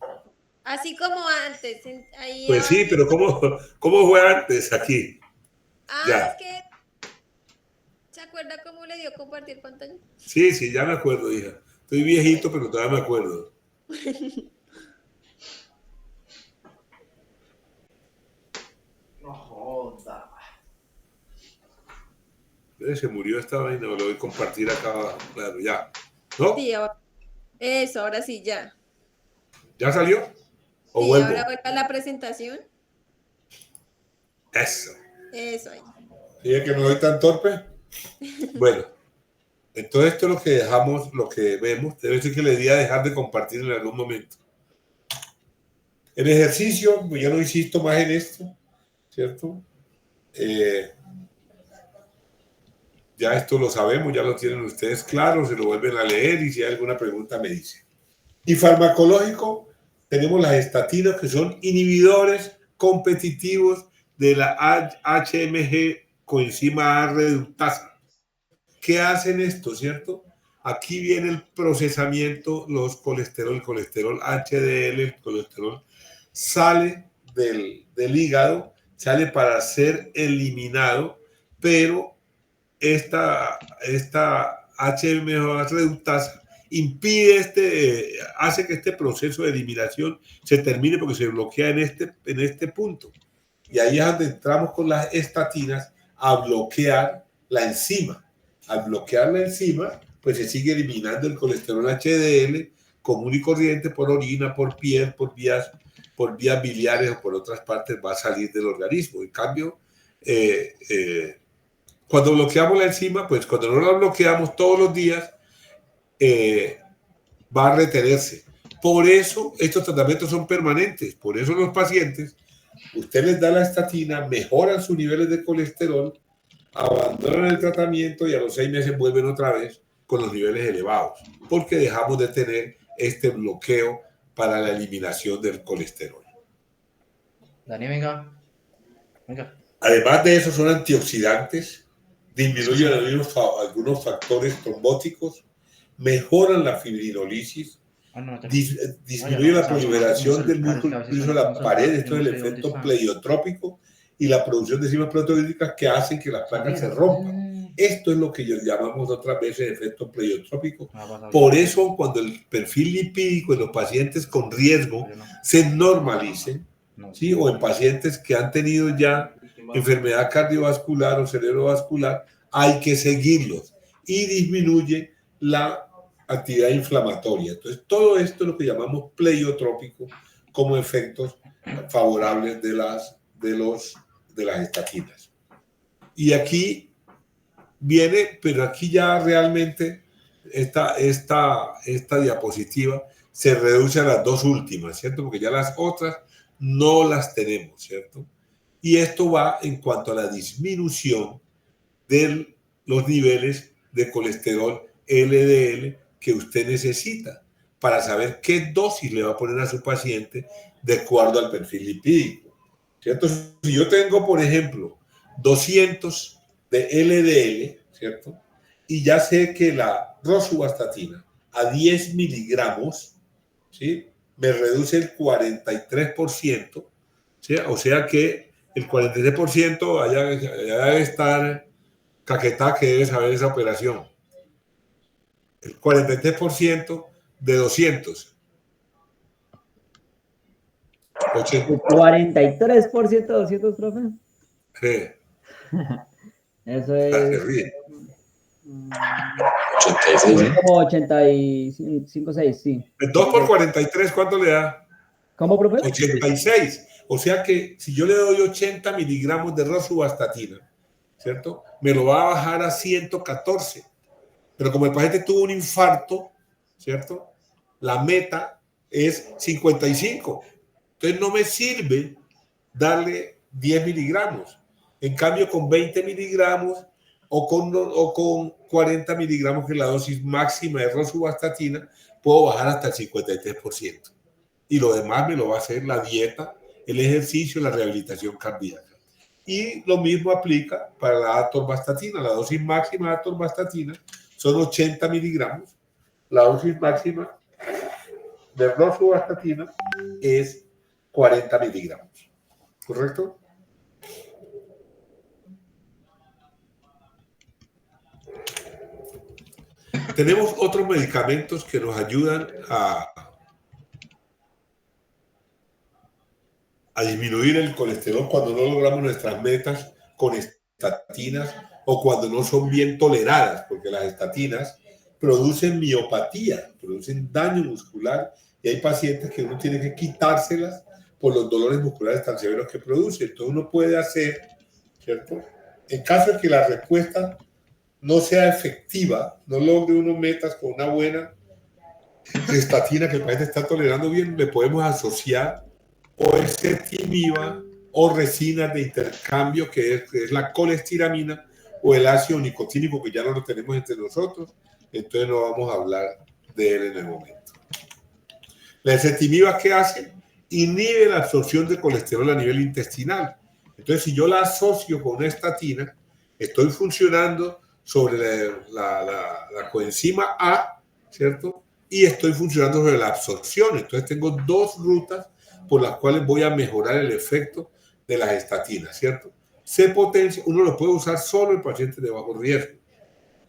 Así como antes. Ahí Pues sí, pero ¿cómo fue antes aquí? Ya. Es que... ¿Se acuerda cómo le dio compartir pantalla? Sí, ya me acuerdo, hija. Estoy viejito, pero todavía me acuerdo. No joda. Se murió esta vaina, lo voy a compartir acá, claro, ya. ¿No? Sí, eso, ahora sí, ya. ¿Ya salió? ¿O Sí, vuelvo? ahora vuelve a la presentación. Eso. Eso ahí. ¿Sigue que no soy tan torpe? Bueno, entonces esto es lo que dejamos, lo que vemos. Debe ser que le di a dejar de compartir en algún momento. El ejercicio, pues ya no insisto más en esto, ¿cierto? Ya esto lo sabemos, ya lo tienen ustedes claro, se lo vuelven a leer y si hay alguna pregunta me dicen. Y farmacológico, tenemos las estatinas que son inhibidores competitivos de la HMG coenzima A reductasa. ¿Qué hacen esto, cierto? Aquí viene el procesamiento, el colesterol HDL, el colesterol sale del hígado, sale para ser eliminado, pero esta HMG reductasa impide hace que este proceso de eliminación se termine porque se bloquea en este punto. Y ahí es donde entramos con las estatinas a bloquear la enzima. Al bloquear la enzima, pues se sigue eliminando el colesterol HDL común y corriente por orina, por piel, por vías biliares o por otras partes va a salir del organismo. En cambio, cuando bloqueamos la enzima, pues cuando no la bloqueamos todos los días, va a retenerse. Por eso estos tratamientos son permanentes. Por eso los pacientes, usted les da la estatina, mejoran sus niveles de colesterol, abandonan el tratamiento y a los 6 meses vuelven otra vez con los niveles elevados, porque dejamos de tener este bloqueo para la eliminación del colesterol. Dani, venga. Además de eso, son antioxidantes, disminuyen algunos factores trombóticos, mejoran la fibrinolisis, disminuye la proliferación del músculo de la pared. Esto es el efecto pleiotrópico y la producción de enzimas proteolíticas que hacen que las placas se rompan. Esto es lo que llamamos otras veces efecto pleiotrópico. Por eso, cuando el perfil lipídico en los pacientes con riesgo se normalice, ¿sí? O en pacientes que han tenido ya enfermedad cardiovascular o cerebrovascular, hay que seguirlos y disminuye la actividad inflamatoria. Entonces, todo esto es lo que llamamos pleiotrópico como efectos favorables de las estatinas. Y aquí viene, pero aquí ya realmente esta diapositiva se reduce a las dos últimas, ¿cierto? Porque ya las otras no las tenemos, ¿cierto? Y esto va en cuanto a la disminución de los niveles de colesterol LDL que usted necesita para saber qué dosis le va a poner a su paciente de acuerdo al perfil lipídico, ¿cierto? Si yo tengo, por ejemplo, 200 de LDL, ¿cierto? Y ya sé que la rosuvastatina a 10 miligramos, ¿sí?, me reduce el 43%, ¿sí? O sea que el 43% allá debe estar Caquetá, que debe saber esa operación. El 43% de 200. 43% de 200, profe. Sí. Eso Se es ríe. 86. como 85, 6, sí. 2 por 43, ¿cuánto le da? ¿Cómo, profe? 86. O sea que si yo le doy 80 miligramos de rosuvastatina, ¿cierto? Me lo va a bajar a 114. Pero como el paciente tuvo un infarto, ¿cierto? La meta es 55. Entonces no me sirve darle 10 miligramos. En cambio, con 20 miligramos o con 40 miligramos, que es la dosis máxima de rosuvastatina, puedo bajar hasta el 53%. Y lo demás me lo va a hacer la dieta, el ejercicio, la rehabilitación cardíaca. Y lo mismo aplica para la atorvastatina. La dosis máxima de atorvastatina son 80 miligramos. La dosis máxima de rosuvastatina es 40 miligramos. ¿Correcto? Tenemos otros medicamentos que nos ayudan a disminuir el colesterol cuando no logramos nuestras metas con estatinas o cuando no son bien toleradas, porque las estatinas producen miopatía, producen daño muscular, y hay pacientes que uno tiene que quitárselas por los dolores musculares tan severos que produce. Entonces uno puede hacer, ¿cierto? En caso de que la respuesta no sea efectiva, no logre uno metas con una buena estatina que el paciente está tolerando bien, le podemos asociar o ezetimiba o resinas de intercambio, que es la colestiramina, o el ácido nicotínico, que ya no lo tenemos entre nosotros, entonces no vamos a hablar de él en el momento. La ezetimiba, ¿qué hace? Inhibe la absorción de colesterol a nivel intestinal. Entonces, si yo la asocio con una estatina, estoy funcionando sobre la coenzima A, ¿cierto? Y estoy funcionando sobre la absorción. Entonces, tengo dos rutas por las cuales voy a mejorar el efecto de las estatinas, ¿cierto? Se potencia, uno lo puede usar solo en pacientes de bajo riesgo,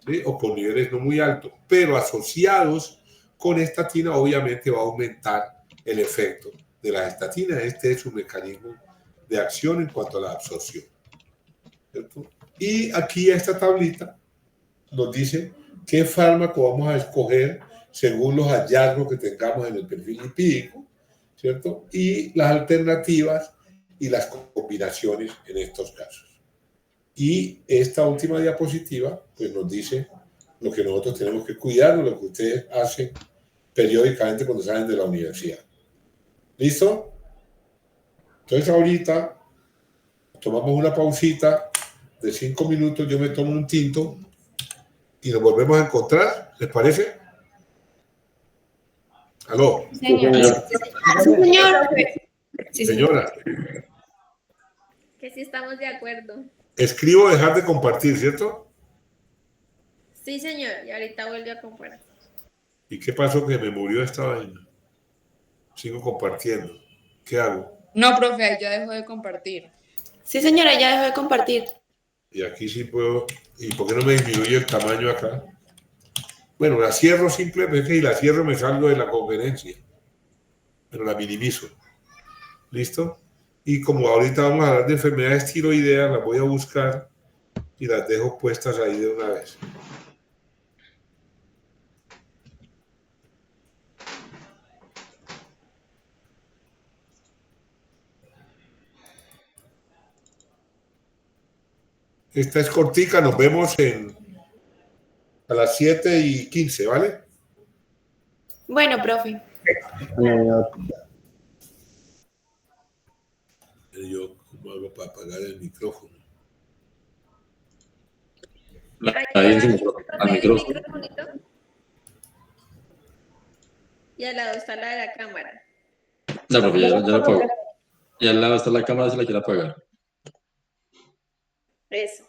¿sí?, o con niveles no muy altos, pero asociados con estatina obviamente va a aumentar el efecto de las estatinas. Este es su mecanismo de acción en cuanto a la absorción, ¿cierto? Y aquí esta tablita nos dice qué fármaco vamos a escoger según los hallazgos que tengamos en el perfil lipídico, ¿cierto? Y las alternativas y las combinaciones en estos casos. Y esta última diapositiva pues nos dice lo que nosotros tenemos que cuidar, lo que ustedes hacen periódicamente cuando salen de la universidad. ¿Listo? Entonces ahorita tomamos una pausita de 5 minutos, yo me tomo un tinto y nos volvemos a encontrar, ¿les parece? ¿Aló? Señor. Sí, señor. Sí, Señora, Que sí estamos de acuerdo. escribo dejar de compartir, ¿cierto? Sí, señor. Y ahorita vuelve a compartir. ¿Y qué pasó que me murió esta vaina? Sigo compartiendo. ¿Qué hago? No, profe, ahí ya dejó de compartir. Sí, señora, ya dejó de compartir. Y aquí sí puedo. ¿Y por qué no me disminuye el tamaño acá? Bueno, la cierro simplemente, y la cierro me salgo de la conferencia. Pero la minimizo. ¿Listo? Y como ahorita vamos a hablar de enfermedades tiroideas, las voy a buscar y las dejo puestas ahí de una vez. Esta es cortica, nos vemos a las 7:15, ¿vale? Bueno, profe. Yo, ¿cómo hago para apagar el micrófono? Nadie enseñó al Profe, el micrófono. microfonito. Y al lado está la de la cámara. No, profe, ya lo apagó. Y al lado está la cámara si la quiere apagar. Eso.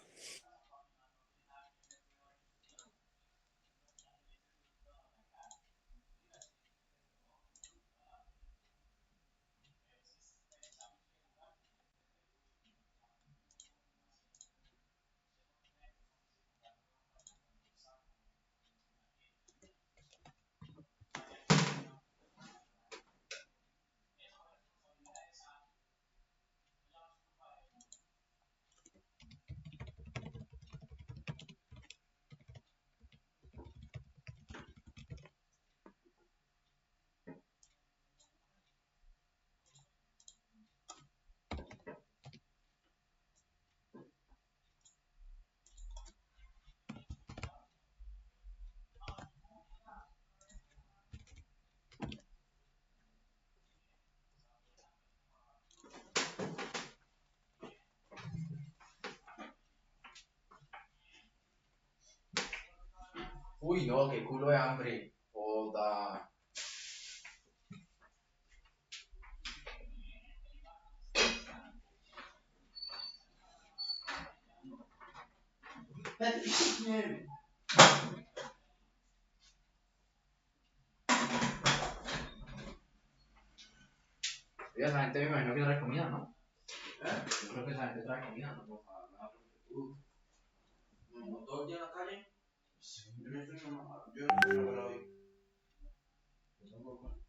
Uy, no, qué culo de hambre. Joda. Oye, esa gente me imagino que trae comida, ¿no? Yo creo que esa gente trae comida, ¿no? No, todo el día en la calle. Sí, yo no estoy mamá. Yo no estoy mamá hoy. Yo tampoco.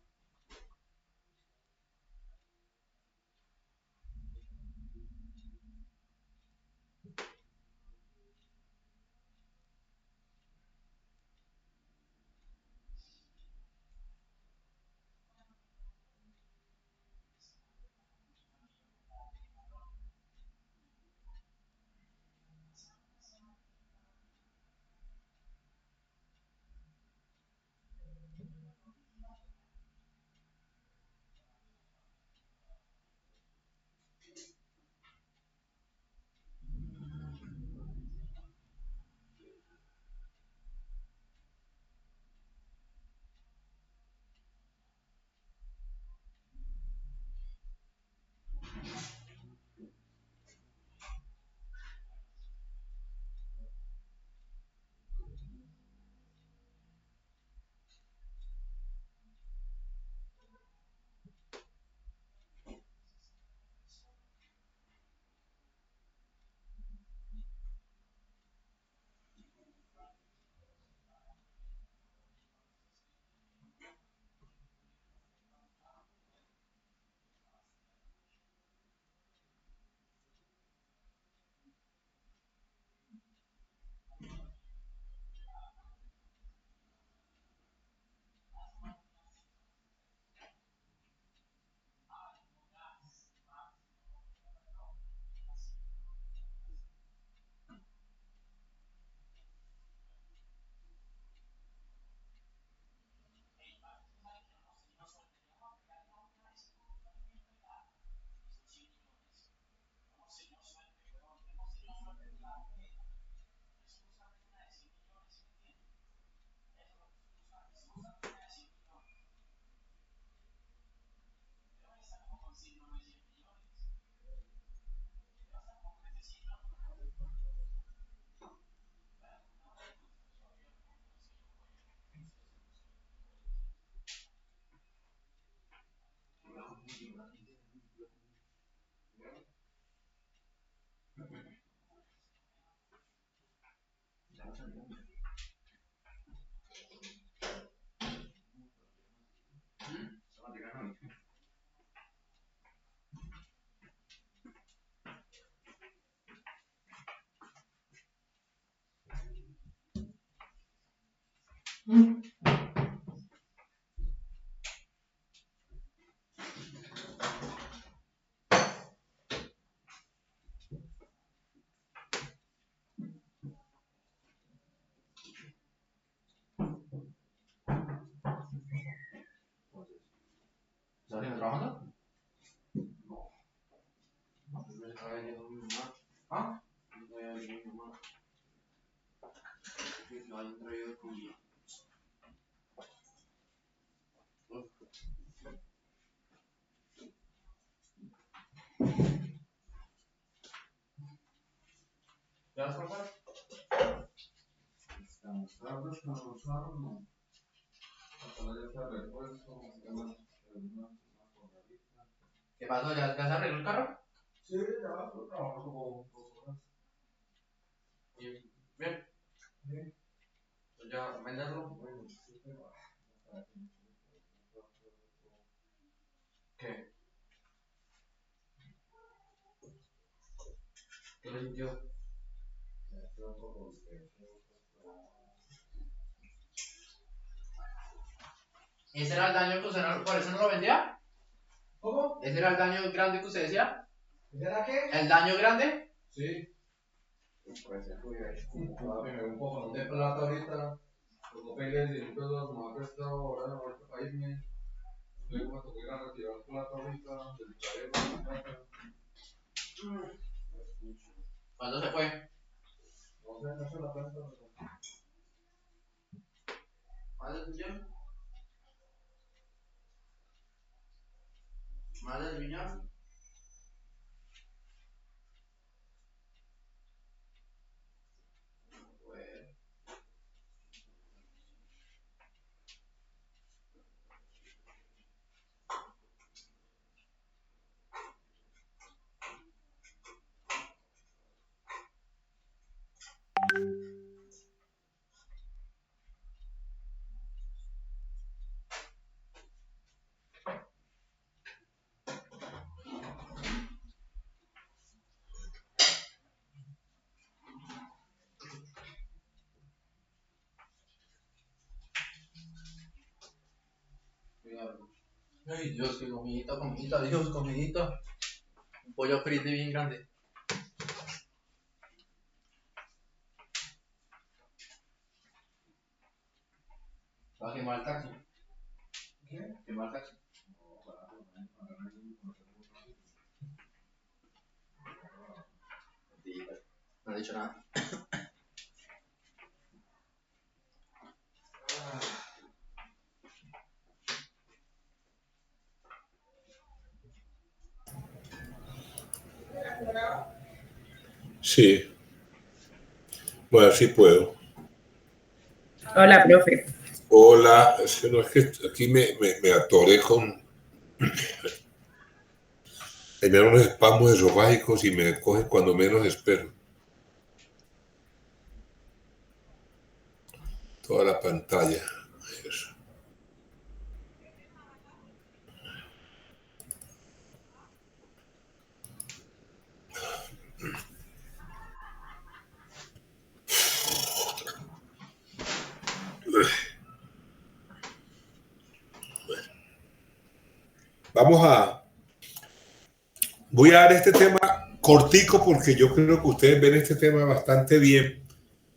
¿Estás haciendo trabajando? No. No, yo estaba vendiendo a mi mamá. ¿Ah? Yo estaba vendiendo a mi mamá. lo hayan traído conmigo. ¿Ya vas a probar? Estamos tardes para almorzar, no. Ojalá ya sea repuesto, ¿qué pasó? ¿Ya se arregló el carro? Sí, ya, pero trabajando como 2 horas. ¿Y bien? Bien. Pues ya, venderlo. Bueno, sí, pero... ¿Qué? ¿Qué le sintió? ¿Ese era el daño que usted por eso no lo vendía? ¿Cómo? ¿Ese era el daño grande que usted decía? ¿Ese era qué? ¿El daño grande? Sí. Pues se fue ahí. Me un poco de plata ahorita. Como peleé y todo, como ha prestado ahorita para irme. Luego me tocó ir a retirar plata ahorita. Del plata. ¿Cuándo se fue? No sé, no se la cuenta. ¿Más del riñón? ¿Más del riñón? Ay, Dios, que comidita, comidita, Dios, comidita. Un pollo frito y bien grande. ¿Va a quemar el taxi? ¿Qué? ¿Quemar el taxi? No ha dicho nada. Sí, bueno, sí puedo. Hola, profe. Hola, es que no es que aquí me atoré con. Tenía unos espasmos esofágicos y me coge cuando menos espero. Toda la pantalla. Eso. Voy a dar este tema cortico porque yo creo que ustedes ven este tema bastante bien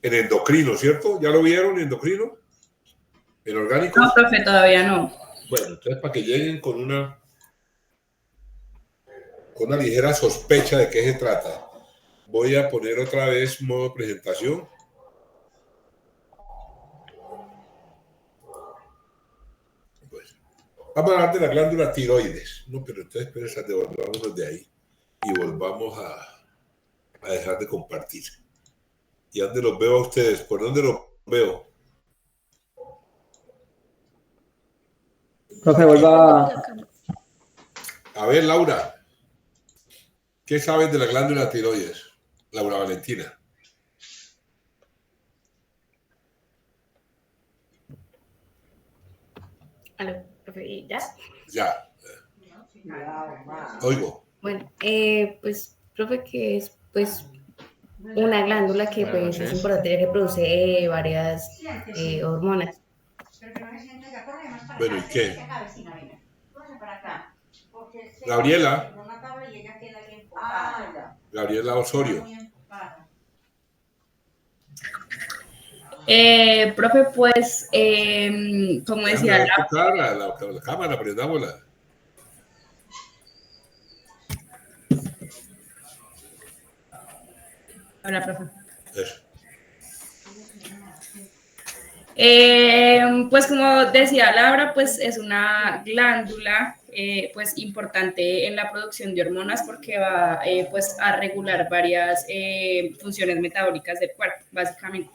en endocrino, ¿cierto? ¿Ya lo vieron endocrino? ¿En orgánicos? No, profe, todavía no. Bueno, entonces para que lleguen con una ligera sospecha de qué se trata, voy a poner otra vez modo presentación. Pues, vamos a hablar de la glándula tiroides. No, pero entonces devolvámonos de ahí y volvamos a dejar de compartir. ¿Y dónde los veo a ustedes? ¿Por dónde los veo? Profe, vuelva. A ver, Laura, ¿qué sabes de la glándula tiroides? Laura Valentina. Aló, profe, ¿ya? Ya. Oigo. Bueno, pues, profe, que es pues una glándula que pues, es importante ya que produce varias hormonas. Bueno, ¿y qué? Gabriela. Gabriela Osorio. Profe, pues, como decía la cámara, prendámosla. Hola, profe. Eso. Pues como decía Laura, pues es una glándula pues importante en la producción de hormonas porque va pues a regular varias funciones metabólicas del cuerpo, básicamente.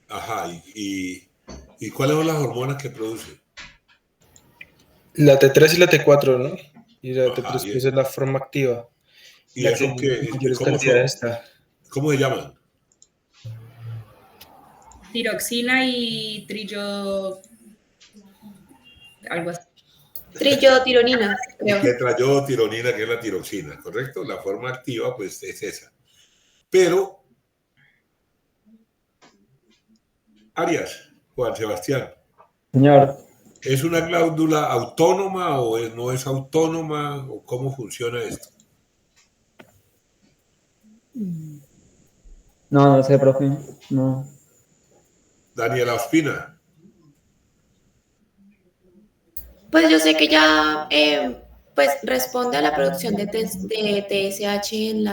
Ajá, ¿y cuáles son las hormonas que produce? La T3 y la T4, ¿no? Y la T3 Ajá, pues, es la forma activa. ¿Y La eso que qué? mayores ¿Cómo cantidades son? está. ¿Cómo se llaman? Tiroxina y algo así. Triyotironina, Y creo. tetrayodotironina, que es la tiroxina, ¿correcto? La forma activa, pues, es esa. Pero, Arias, Juan Sebastián, Señor, ¿es una glándula autónoma o no es autónoma? ¿O cómo funciona esto? no sé, profe. No. Daniela Ospina. Pues yo sé que ya pues responde a la producción de TSH en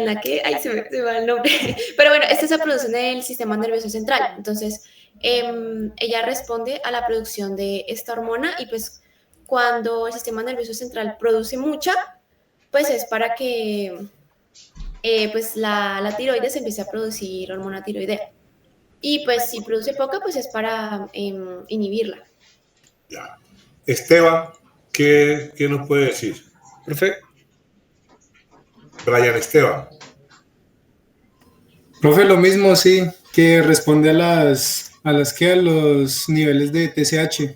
la que, ay, se me va el nombre, pero bueno, esta se produce en el sistema nervioso central, entonces ella responde a la producción de esta hormona y pues cuando el sistema nervioso central produce mucha, pues es para que pues la tiroides empiece a producir hormona tiroidea. Y pues si produce poca, pues es para inhibirla. Ya. Esteban, ¿qué nos puede decir? Profe, Brian Esteban. Profe, lo mismo, sí, que responde a los niveles de TSH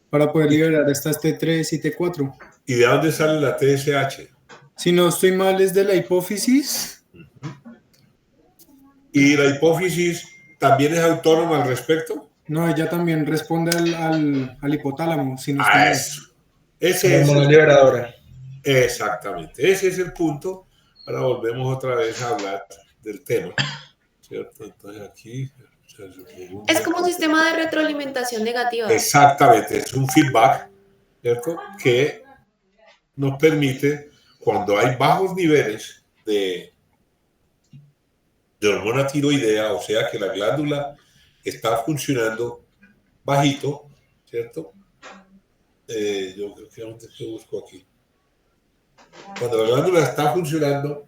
para poder liberar estas T3 y T4. ¿Y de dónde sale la TSH? Si no estoy mal, es de la hipófisis. ¿Y la hipófisis también es autónoma al respecto? No, ella también responde al hipotálamo, si no estoy mal. Eso. Ese es hormona liberadora. Exactamente. Ese es el punto. Ahora volvemos otra vez a hablar del tema. ¿Cierto? Entonces aquí... Es como un sistema de retroalimentación negativa. Exactamente. Es un feedback, ¿cierto? Que nos permite, cuando hay bajos niveles de hormona tiroidea, o sea que la glándula está funcionando bajito, ¿cierto? Yo creo que antes que busco aquí. Cuando la glándula está funcionando,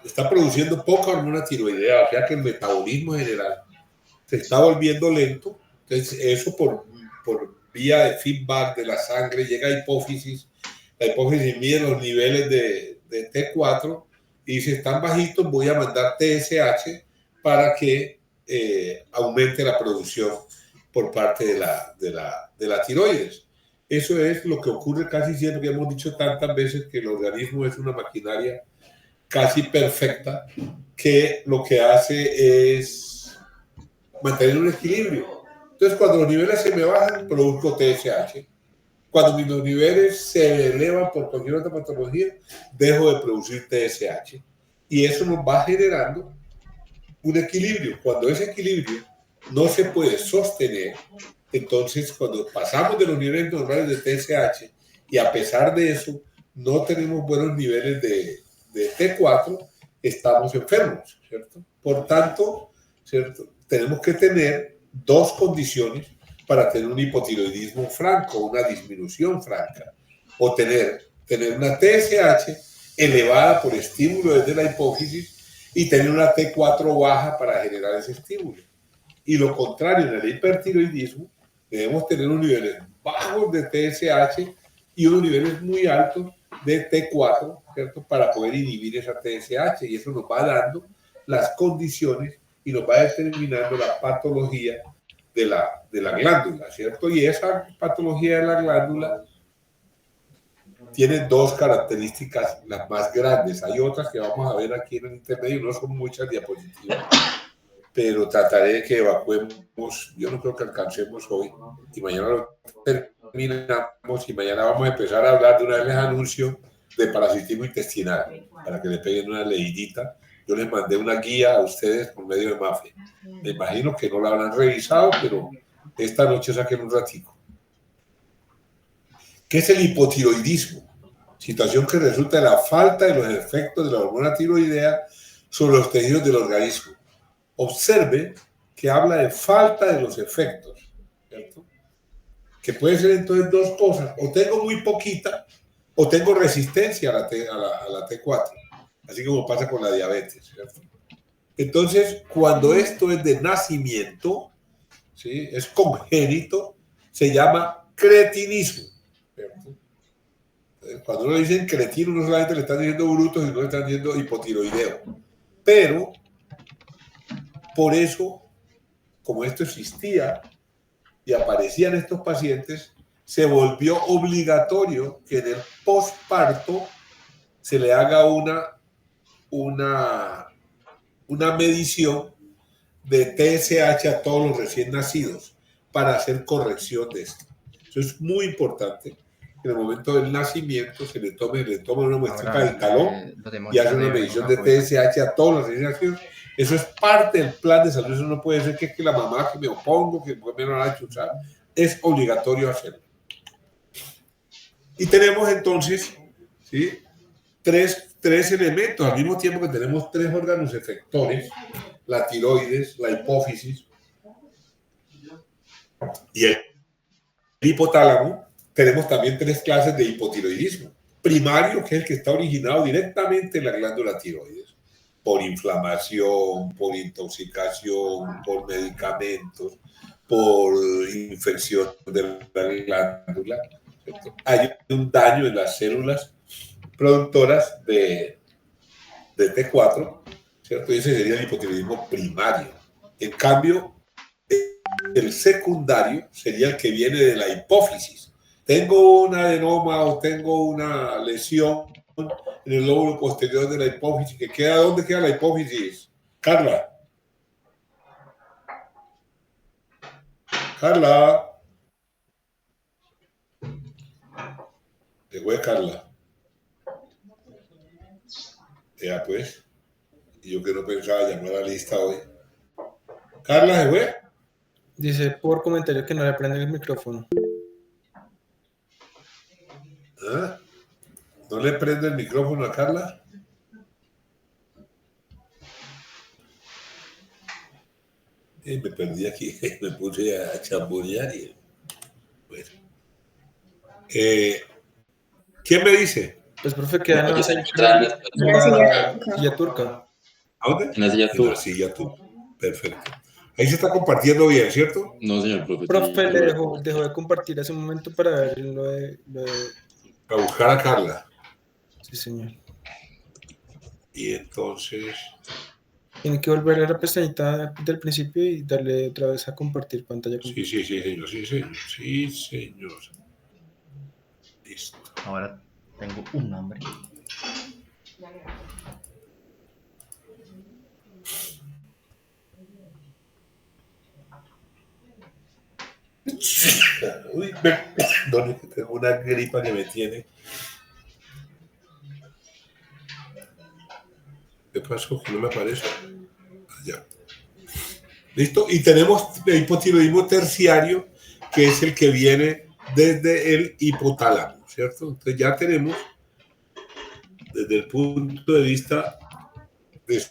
está produciendo poca hormona tiroidea, o sea que el metabolismo general se está volviendo lento. Entonces, eso por vía de feedback de la sangre llega a hipófisis. La hipófisis mide los niveles de T4 y si están bajitos voy a mandar TSH para que aumente la producción por parte de la tiroides. Eso es lo que ocurre casi siempre, que hemos dicho tantas veces que el organismo es una maquinaria casi perfecta que lo que hace es mantener un equilibrio. Entonces, cuando los niveles se me bajan, produzco TSH. Cuando los niveles se elevan por cualquier otra patología, dejo de producir TSH. Y eso nos va generando un equilibrio. Cuando ese equilibrio no se puede sostener, entonces cuando pasamos de los niveles normales de TSH y a pesar de eso no tenemos buenos niveles de T4, estamos enfermos, ¿cierto? Por tanto, ¿cierto? Tenemos que tener dos condiciones para tener un hipotiroidismo franco, una disminución franca, o tener una TSH elevada por estímulo desde la hipófisis y tener una T4 baja para generar ese estímulo. Y lo contrario, en el hipertiroidismo debemos tener unos niveles bajos de TSH y unos niveles muy altos de T4, ¿cierto? Para poder inhibir esa TSH, y eso nos va dando las condiciones y nos va determinando la patología de la glándula, ¿cierto? Y esa patología de la glándula tiene dos características las más grandes. Hay otras que vamos a ver aquí en el intermedio, no son muchas diapositivas, pero trataré de que evacuemos. Yo no creo que alcancemos hoy, y mañana lo terminamos, y mañana vamos a empezar a hablar. De una vez les anuncio de parasitismo intestinal, para que le peguen una leidita. Yo les mandé una guía a ustedes por medio de Mafe. Me imagino que no la habrán revisado, pero esta noche saquen un ratico. ¿Qué es el hipotiroidismo? Situación que resulta de la falta de los efectos de la hormona tiroidea sobre los tejidos del organismo. Observe que habla de falta de los efectos, ¿cierto? Que puede ser entonces dos cosas, o tengo muy poquita, o tengo resistencia a la T4, así como pasa con la diabetes, ¿cierto? Entonces, cuando esto es de nacimiento, ¿sí? Es congénito, se llama cretinismo, ¿cierto? Cuando uno dice cretino, no solamente le están diciendo bruto, sino le están diciendo hipotiroideo. Pero, por eso, como esto existía y aparecían estos pacientes, se volvió obligatorio que en el posparto se le haga una medición de TSH a todos los recién nacidos para hacer corrección de esto. Eso es muy importante. En el momento del nacimiento se le tome una muestra del talón y hace una medición de TSH a todos los recién nacidos. Eso es parte del plan de salud. Eso no puede ser que la mamá que me opongo, que me lo ha hecho usar. Es obligatorio hacerlo. Y tenemos entonces, ¿sí?, tres elementos, al mismo tiempo que tenemos tres órganos efectores, la tiroides, la hipófisis y el hipotálamo. Tenemos también tres clases de hipotiroidismo. Primario, que es el que está originado directamente en la glándula tiroides, por inflamación, por intoxicación, por medicamentos, por infección de la glándula, ¿cierto? Hay un daño en las células productoras de T4, ¿cierto? Y ese sería el hipotiroidismo primario. En cambio, el secundario sería el que viene de la hipófisis. Tengo un adenoma o tengo una lesión en el lóbulo posterior de la hipófisis. Que queda, ¿dónde queda la hipófisis? Carla. ¿De fue Carla? Ya pues, yo que no pensaba llamar a la lista hoy. Carla, ¿se fue? Dice por comentario que no le prende el micrófono. ¿Ah? ¿No le prende el micrófono a Carla? Me perdí aquí, me puse a chambonear y... Bueno. ¿Quién me dice? Pues, profe, queda en la silla turca. ¿A dónde? En la silla turca. En la silla turca. Perfecto. Ahí se está compartiendo bien, ¿cierto? No, señor profe. Profe, le dejó de compartir hace un momento para ver lo de... Para buscar a Carla. Sí, señor. Y entonces... Tiene que volver a la pestañita del principio y darle otra vez a compartir pantalla. Sí, señor. Sí, señor. Listo. Ahora tengo un nombre. Uy, perdón, tengo una gripa que me tiene. ¿Qué pasó? Que no me aparece. Allá. ¿Listo? Y tenemos el hipotiroidismo terciario, que es el que viene desde el hipotálamo, ¿cierto? Entonces ya tenemos, desde el punto de vista de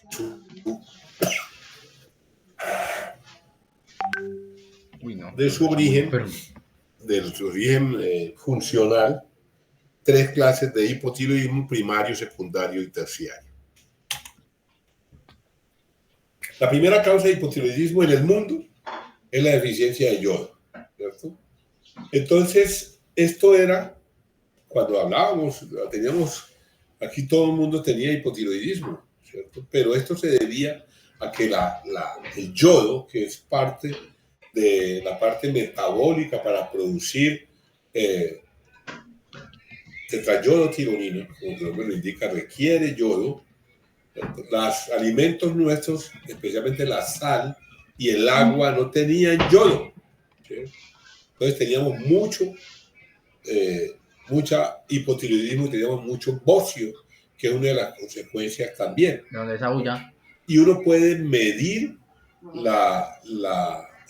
su origen funcional, tres clases de hipotiroidismo: primario, secundario y terciario. La primera causa de hipotiroidismo en el mundo es la deficiencia de yodo, ¿cierto? Entonces, esto era, cuando hablábamos, aquí todo el mundo tenía hipotiroidismo, ¿cierto? Pero esto se debía a que el yodo, que es parte de la parte metabólica para producir tetrayodotironina, como el nombre lo indica, requiere yodo. Los alimentos nuestros, especialmente la sal y el agua, no tenían yodo, ¿sí? Entonces teníamos mucha hipotiroidismo, teníamos mucho bocio, que es una de las consecuencias también. ¿Dónde es Abuya? Y uno puede medir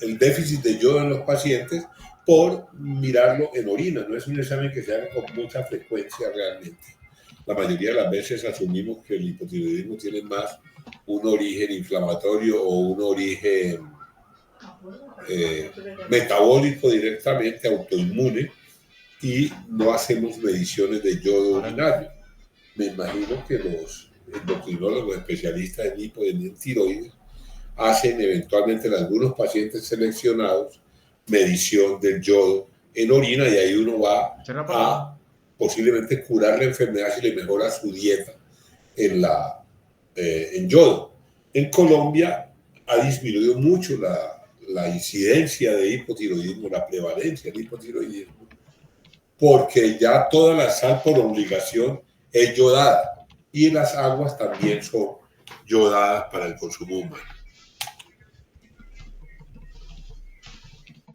el déficit de yodo en los pacientes por mirarlo en orina. No es un examen que se haga con mucha frecuencia realmente. La mayoría de las veces asumimos que el hipotiroidismo tiene más un origen inflamatorio o un origen metabólico directamente, autoinmune, y no hacemos mediciones de yodo urinario. Me imagino que los endocrinólogos especialistas en hipo y en tiroides hacen eventualmente en algunos pacientes seleccionados medición del yodo en orina, y ahí uno va a posiblemente curar la enfermedad si le mejora su dieta en yodo. En Colombia ha disminuido mucho la incidencia de hipotiroidismo, la prevalencia del hipotiroidismo, porque ya toda la sal por obligación es yodada, y las aguas también son yodadas para el consumo humano.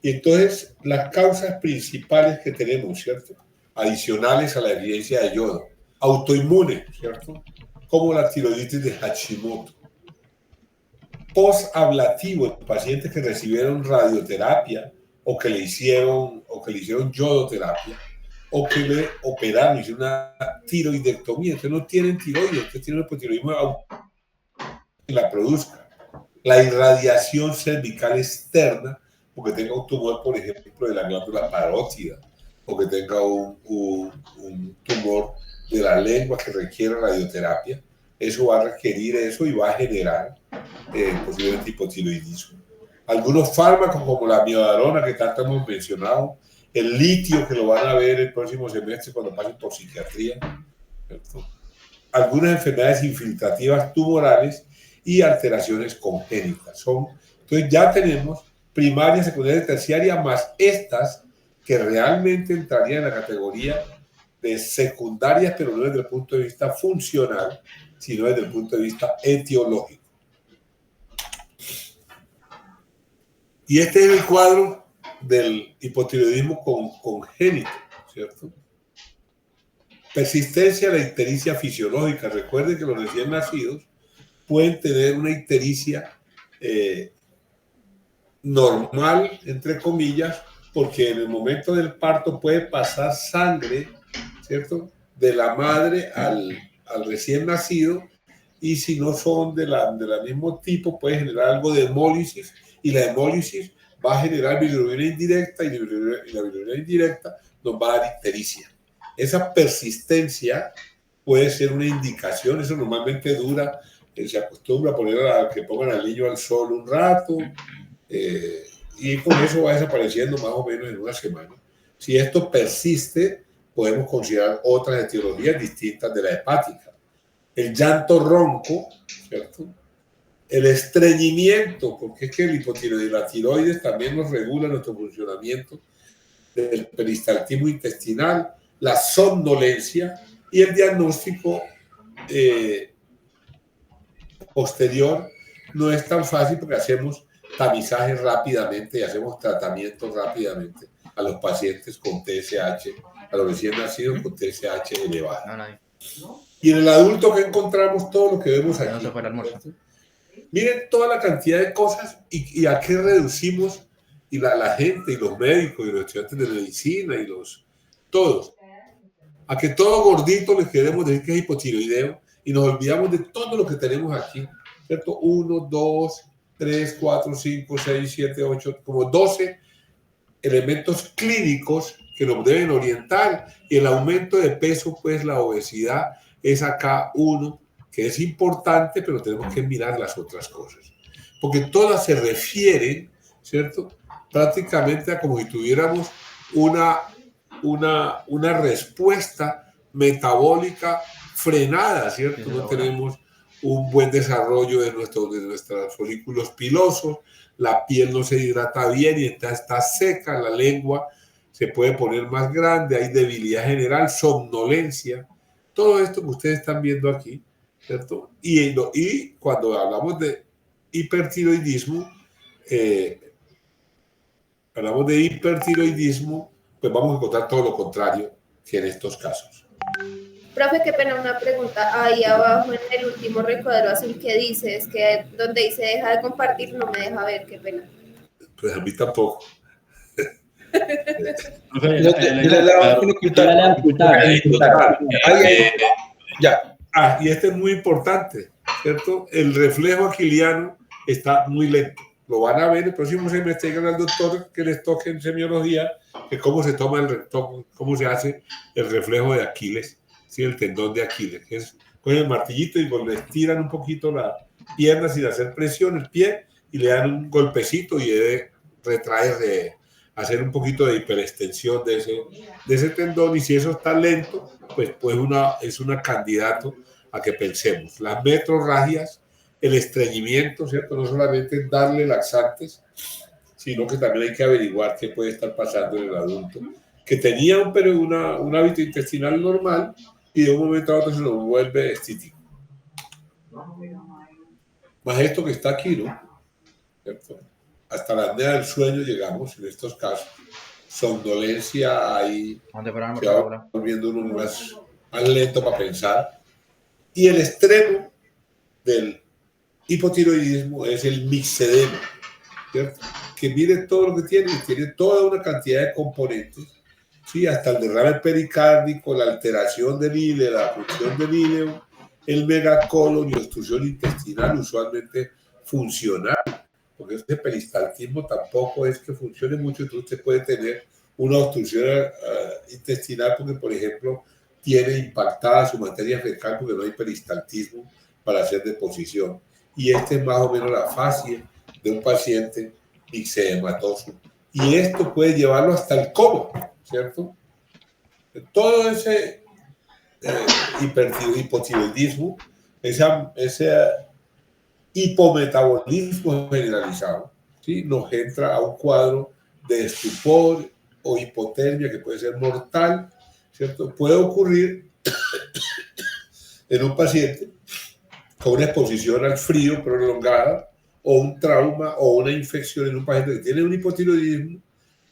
Y entonces, las causas principales que tenemos, ¿cierto?, adicionales a la evidencia de yodo, autoinmune, ¿cierto?, como la tiroiditis de Hashimoto, postablativo en pacientes que recibieron radioterapia o que le hicieron yodoterapia, o que le operaron, hicieron una tiroidectomía. Entonces no tienen tiroides, entonces tienen un hipotiroidismo que la produzca. La irradiación cervical externa, porque tenga un tumor, por ejemplo, de la glándula parótida, o que tenga un tumor de la lengua que requiere radioterapia, eso va a requerir eso y va a generar posiblemente hipotiroidismo. Algunos fármacos como la miodarona, que tanto hemos mencionado, el litio, que lo van a ver el próximo semestre cuando pasen por psiquiatría, ¿cierto?, algunas enfermedades infiltrativas tumorales y alteraciones congénitas. Entonces ya tenemos primaria, secundaria y terciaria, más estas que realmente entrarían en la categoría de secundarias, pero no desde el punto de vista funcional, sino desde el punto de vista etiológico. Y este es el cuadro del hipotiroidismo congénito, ¿cierto? Persistencia de la ictericia fisiológica. Recuerden que los recién nacidos pueden tener una ictericia normal, entre comillas, porque en el momento del parto puede pasar sangre, ¿cierto?, de la madre al recién nacido, y si no son de la mismo tipo, puede generar algo de hemólisis, y la hemólisis va a generar bilirrubina indirecta, y la bilirrubina indirecta nos va a dar ictericia. Esa persistencia puede ser una indicación. Eso normalmente dura, se acostumbra a poner a que pongan al niño al sol un rato, y con eso va desapareciendo más o menos en una semana. Si esto persiste, podemos considerar otras etiologías distintas de la hepática. El llanto ronco, ¿cierto?, el estreñimiento, porque es que el hipotiroidismo y la tiroides también nos regula nuestro funcionamiento del peristaltismo intestinal, la somnolencia, y el diagnóstico posterior no es tan fácil porque hacemos tamizajes rápidamente y hacemos tratamientos rápidamente a los pacientes con TSH, a los recién nacidos con TSH elevada. Y en el adulto, que encontramos todo lo que vemos aquí. Miren toda la cantidad de cosas y a qué reducimos, y la gente y los médicos y los estudiantes de medicina y todos, a que todo gordito les queremos decir que es hipotiroideo y nos olvidamos de todo lo que tenemos aquí, ¿cierto? 1, 2, 3, 4, 5, 6, 7, 8, como 12 elementos clínicos que nos deben orientar, y el aumento de peso, pues la obesidad es acá uno que es importante, pero tenemos que mirar las otras cosas, porque todas se refieren, ¿cierto?, prácticamente a como si tuviéramos una respuesta metabólica frenada, ¿cierto? No tenemos un buen desarrollo de nuestros folículos pilosos, la piel no se hidrata bien y está seca, la lengua se puede poner más grande, hay debilidad general, somnolencia, todo esto que ustedes están viendo aquí, ¿cierto? Y cuando hablamos de hipertiroidismo, pues vamos a encontrar todo lo contrario que en estos casos. Profe, qué pena, una pregunta. Ahí abajo en el último recuadro azul, ¿qué dice? Es que donde dice deja de compartir no me deja ver, qué pena. Pues a mí tampoco. Ya. Y este es muy importante, ¿cierto? El reflejo aquiliano está muy lento. lo van a ver el próximo semestre, digan al doctor que les toque en semiología, que cómo se toma cómo se hace el reflejo de Aquiles, ¿sí? El tendón de Aquiles, que es con el martillito y le estiran un poquito la pierna sin hacer presión, el pie, y le dan un golpecito y debe retraer, hacer un poquito de hiperextensión de ese tendón, y si eso está lento, pues es una candidato a que pensemos. Las metrorragias, el estreñimiento, ¿cierto? No solamente darle laxantes, sino que también hay que averiguar qué puede estar pasando en el adulto, que tenía un hábito intestinal normal y de un momento a otro se lo vuelve estítico. Más esto que está aquí, ¿no? ¿Cierto? Hasta la apnea del sueño llegamos en estos casos. Somnolencia, ahí se va volviendo uno más lento para pensar. Y el extremo del hipotiroidismo es el mixedema, ¿cierto? Que mire todo lo que tiene, y tiene toda una cantidad de componentes, ¿sí? Hasta el derrame pericárdico, la alteración del íleo, la función del íleo, el megacolon y obstrucción intestinal, usualmente funcional, porque ese peristaltismo tampoco es que funcione mucho. Entonces usted puede tener una obstrucción intestinal porque, por ejemplo, tiene impactada su materia fecal porque no hay peristaltismo para hacer deposición. Y esta es más o menos la fase de un paciente mixedematoso. Y esto puede llevarlo hasta el coma, ¿cierto? Todo ese hipotiroidismo, ese hipometabolismo generalizado, ¿sí? Nos entra a un cuadro de estupor o hipotermia que puede ser mortal, ¿cierto? Puede ocurrir en un paciente con una exposición al frío prolongada, o un trauma o una infección en un paciente que tiene un hipotiroidismo,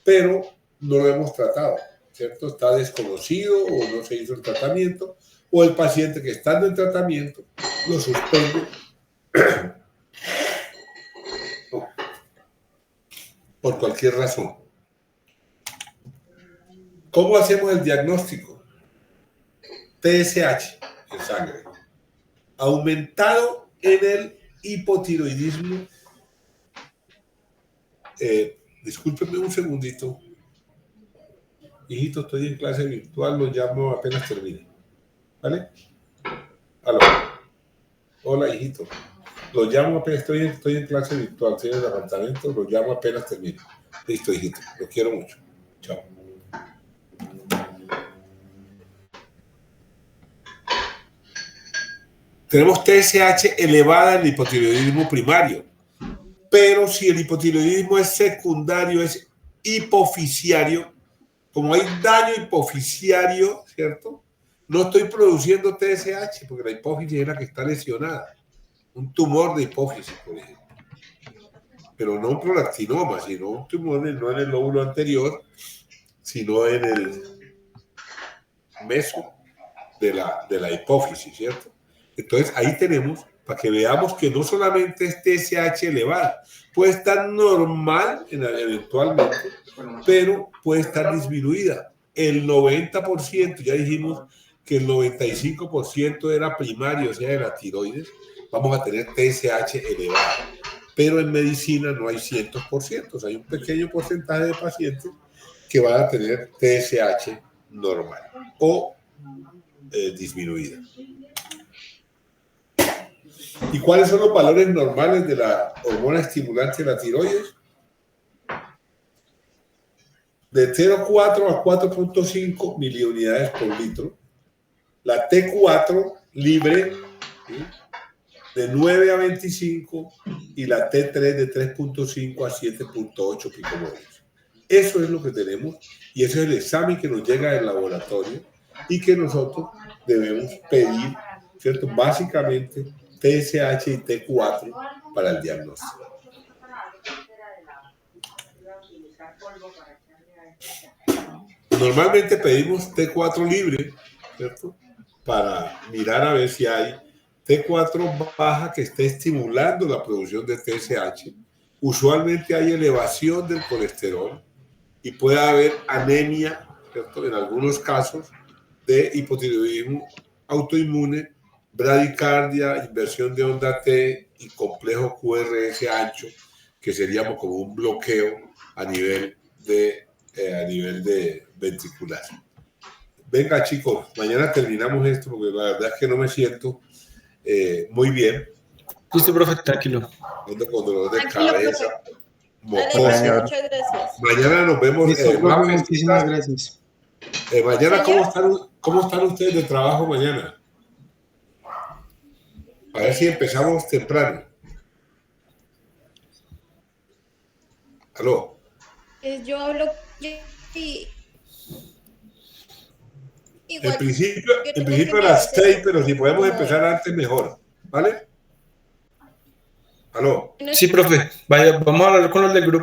pero no lo hemos tratado, ¿cierto? Está desconocido o no se hizo el tratamiento, o el paciente que estando en tratamiento lo suspende por cualquier razón. ¿Cómo hacemos el diagnóstico? TSH en sangre, aumentado en el hipotiroidismo. Discúlpeme un segundito. Hijito, estoy en clase virtual, lo llamo apenas termine. ¿Vale? Aló. Hola, hijito. Lo llamo apenas, estoy en clase virtual, estoy en el apartamento, lo llamo apenas termine. Listo, hijito. Lo quiero mucho. Chao. Tenemos TSH elevada en el hipotiroidismo primario, pero si el hipotiroidismo es secundario, es hipofisiario, como hay daño hipofisiario, ¿cierto? No estoy produciendo TSH porque la hipófisis es la que está lesionada. Un tumor de hipófisis, por ejemplo. Pero no un prolactinoma, sino un tumor no en el lóbulo anterior, sino en el meso de la hipófisis, ¿cierto? Entonces ahí tenemos, para que veamos que no solamente es TSH elevada, puede estar normal eventualmente, pero puede estar disminuida. El 90%, ya dijimos que el 95% era primario, o sea, de la tiroides, vamos a tener TSH elevada. Pero en medicina no hay 100%, o sea, hay un pequeño porcentaje de pacientes que van a tener TSH normal o disminuida. ¿Y cuáles son los valores normales de la hormona estimulante de la tiroides? De 0,4 a 4,5 miliunidades por litro. La T4 libre, ¿sí?, de 9 a 25 y la T3 de 3,5 a 7,8 picomoles. Eso es lo que tenemos y ese es el examen que nos llega del laboratorio y que nosotros debemos pedir, ¿cierto? Básicamente TSH y T4 para el diagnóstico. Normalmente pedimos T4 libre, ¿cierto? Para mirar a ver si hay T4 baja que esté estimulando la producción de TSH. Usualmente hay elevación del colesterol y puede haber anemia, ¿cierto?, en algunos casos de hipotiroidismo autoinmune, bradicardia, inversión de onda T y complejo QRS ancho, que seríamos como un bloqueo a nivel de ventricular. Venga, chicos, mañana terminamos esto porque la verdad es que no me siento muy bien. Listo, profe, tranquilo. Ando con dolor de Tranquilo, cabeza, profe. mocosa. Muchas gracias. Mañana nos vemos. Listo, profe, muchísimas gracias. Mañana, ¿cómo están ustedes de trabajo mañana? A ver si empezamos temprano. ¿Aló? Yo hablo y En principio a las 6, pero si podemos empezar antes, mejor. ¿Vale? ¿Aló? Sí, profe. Vaya, vamos a hablar con los del grupo.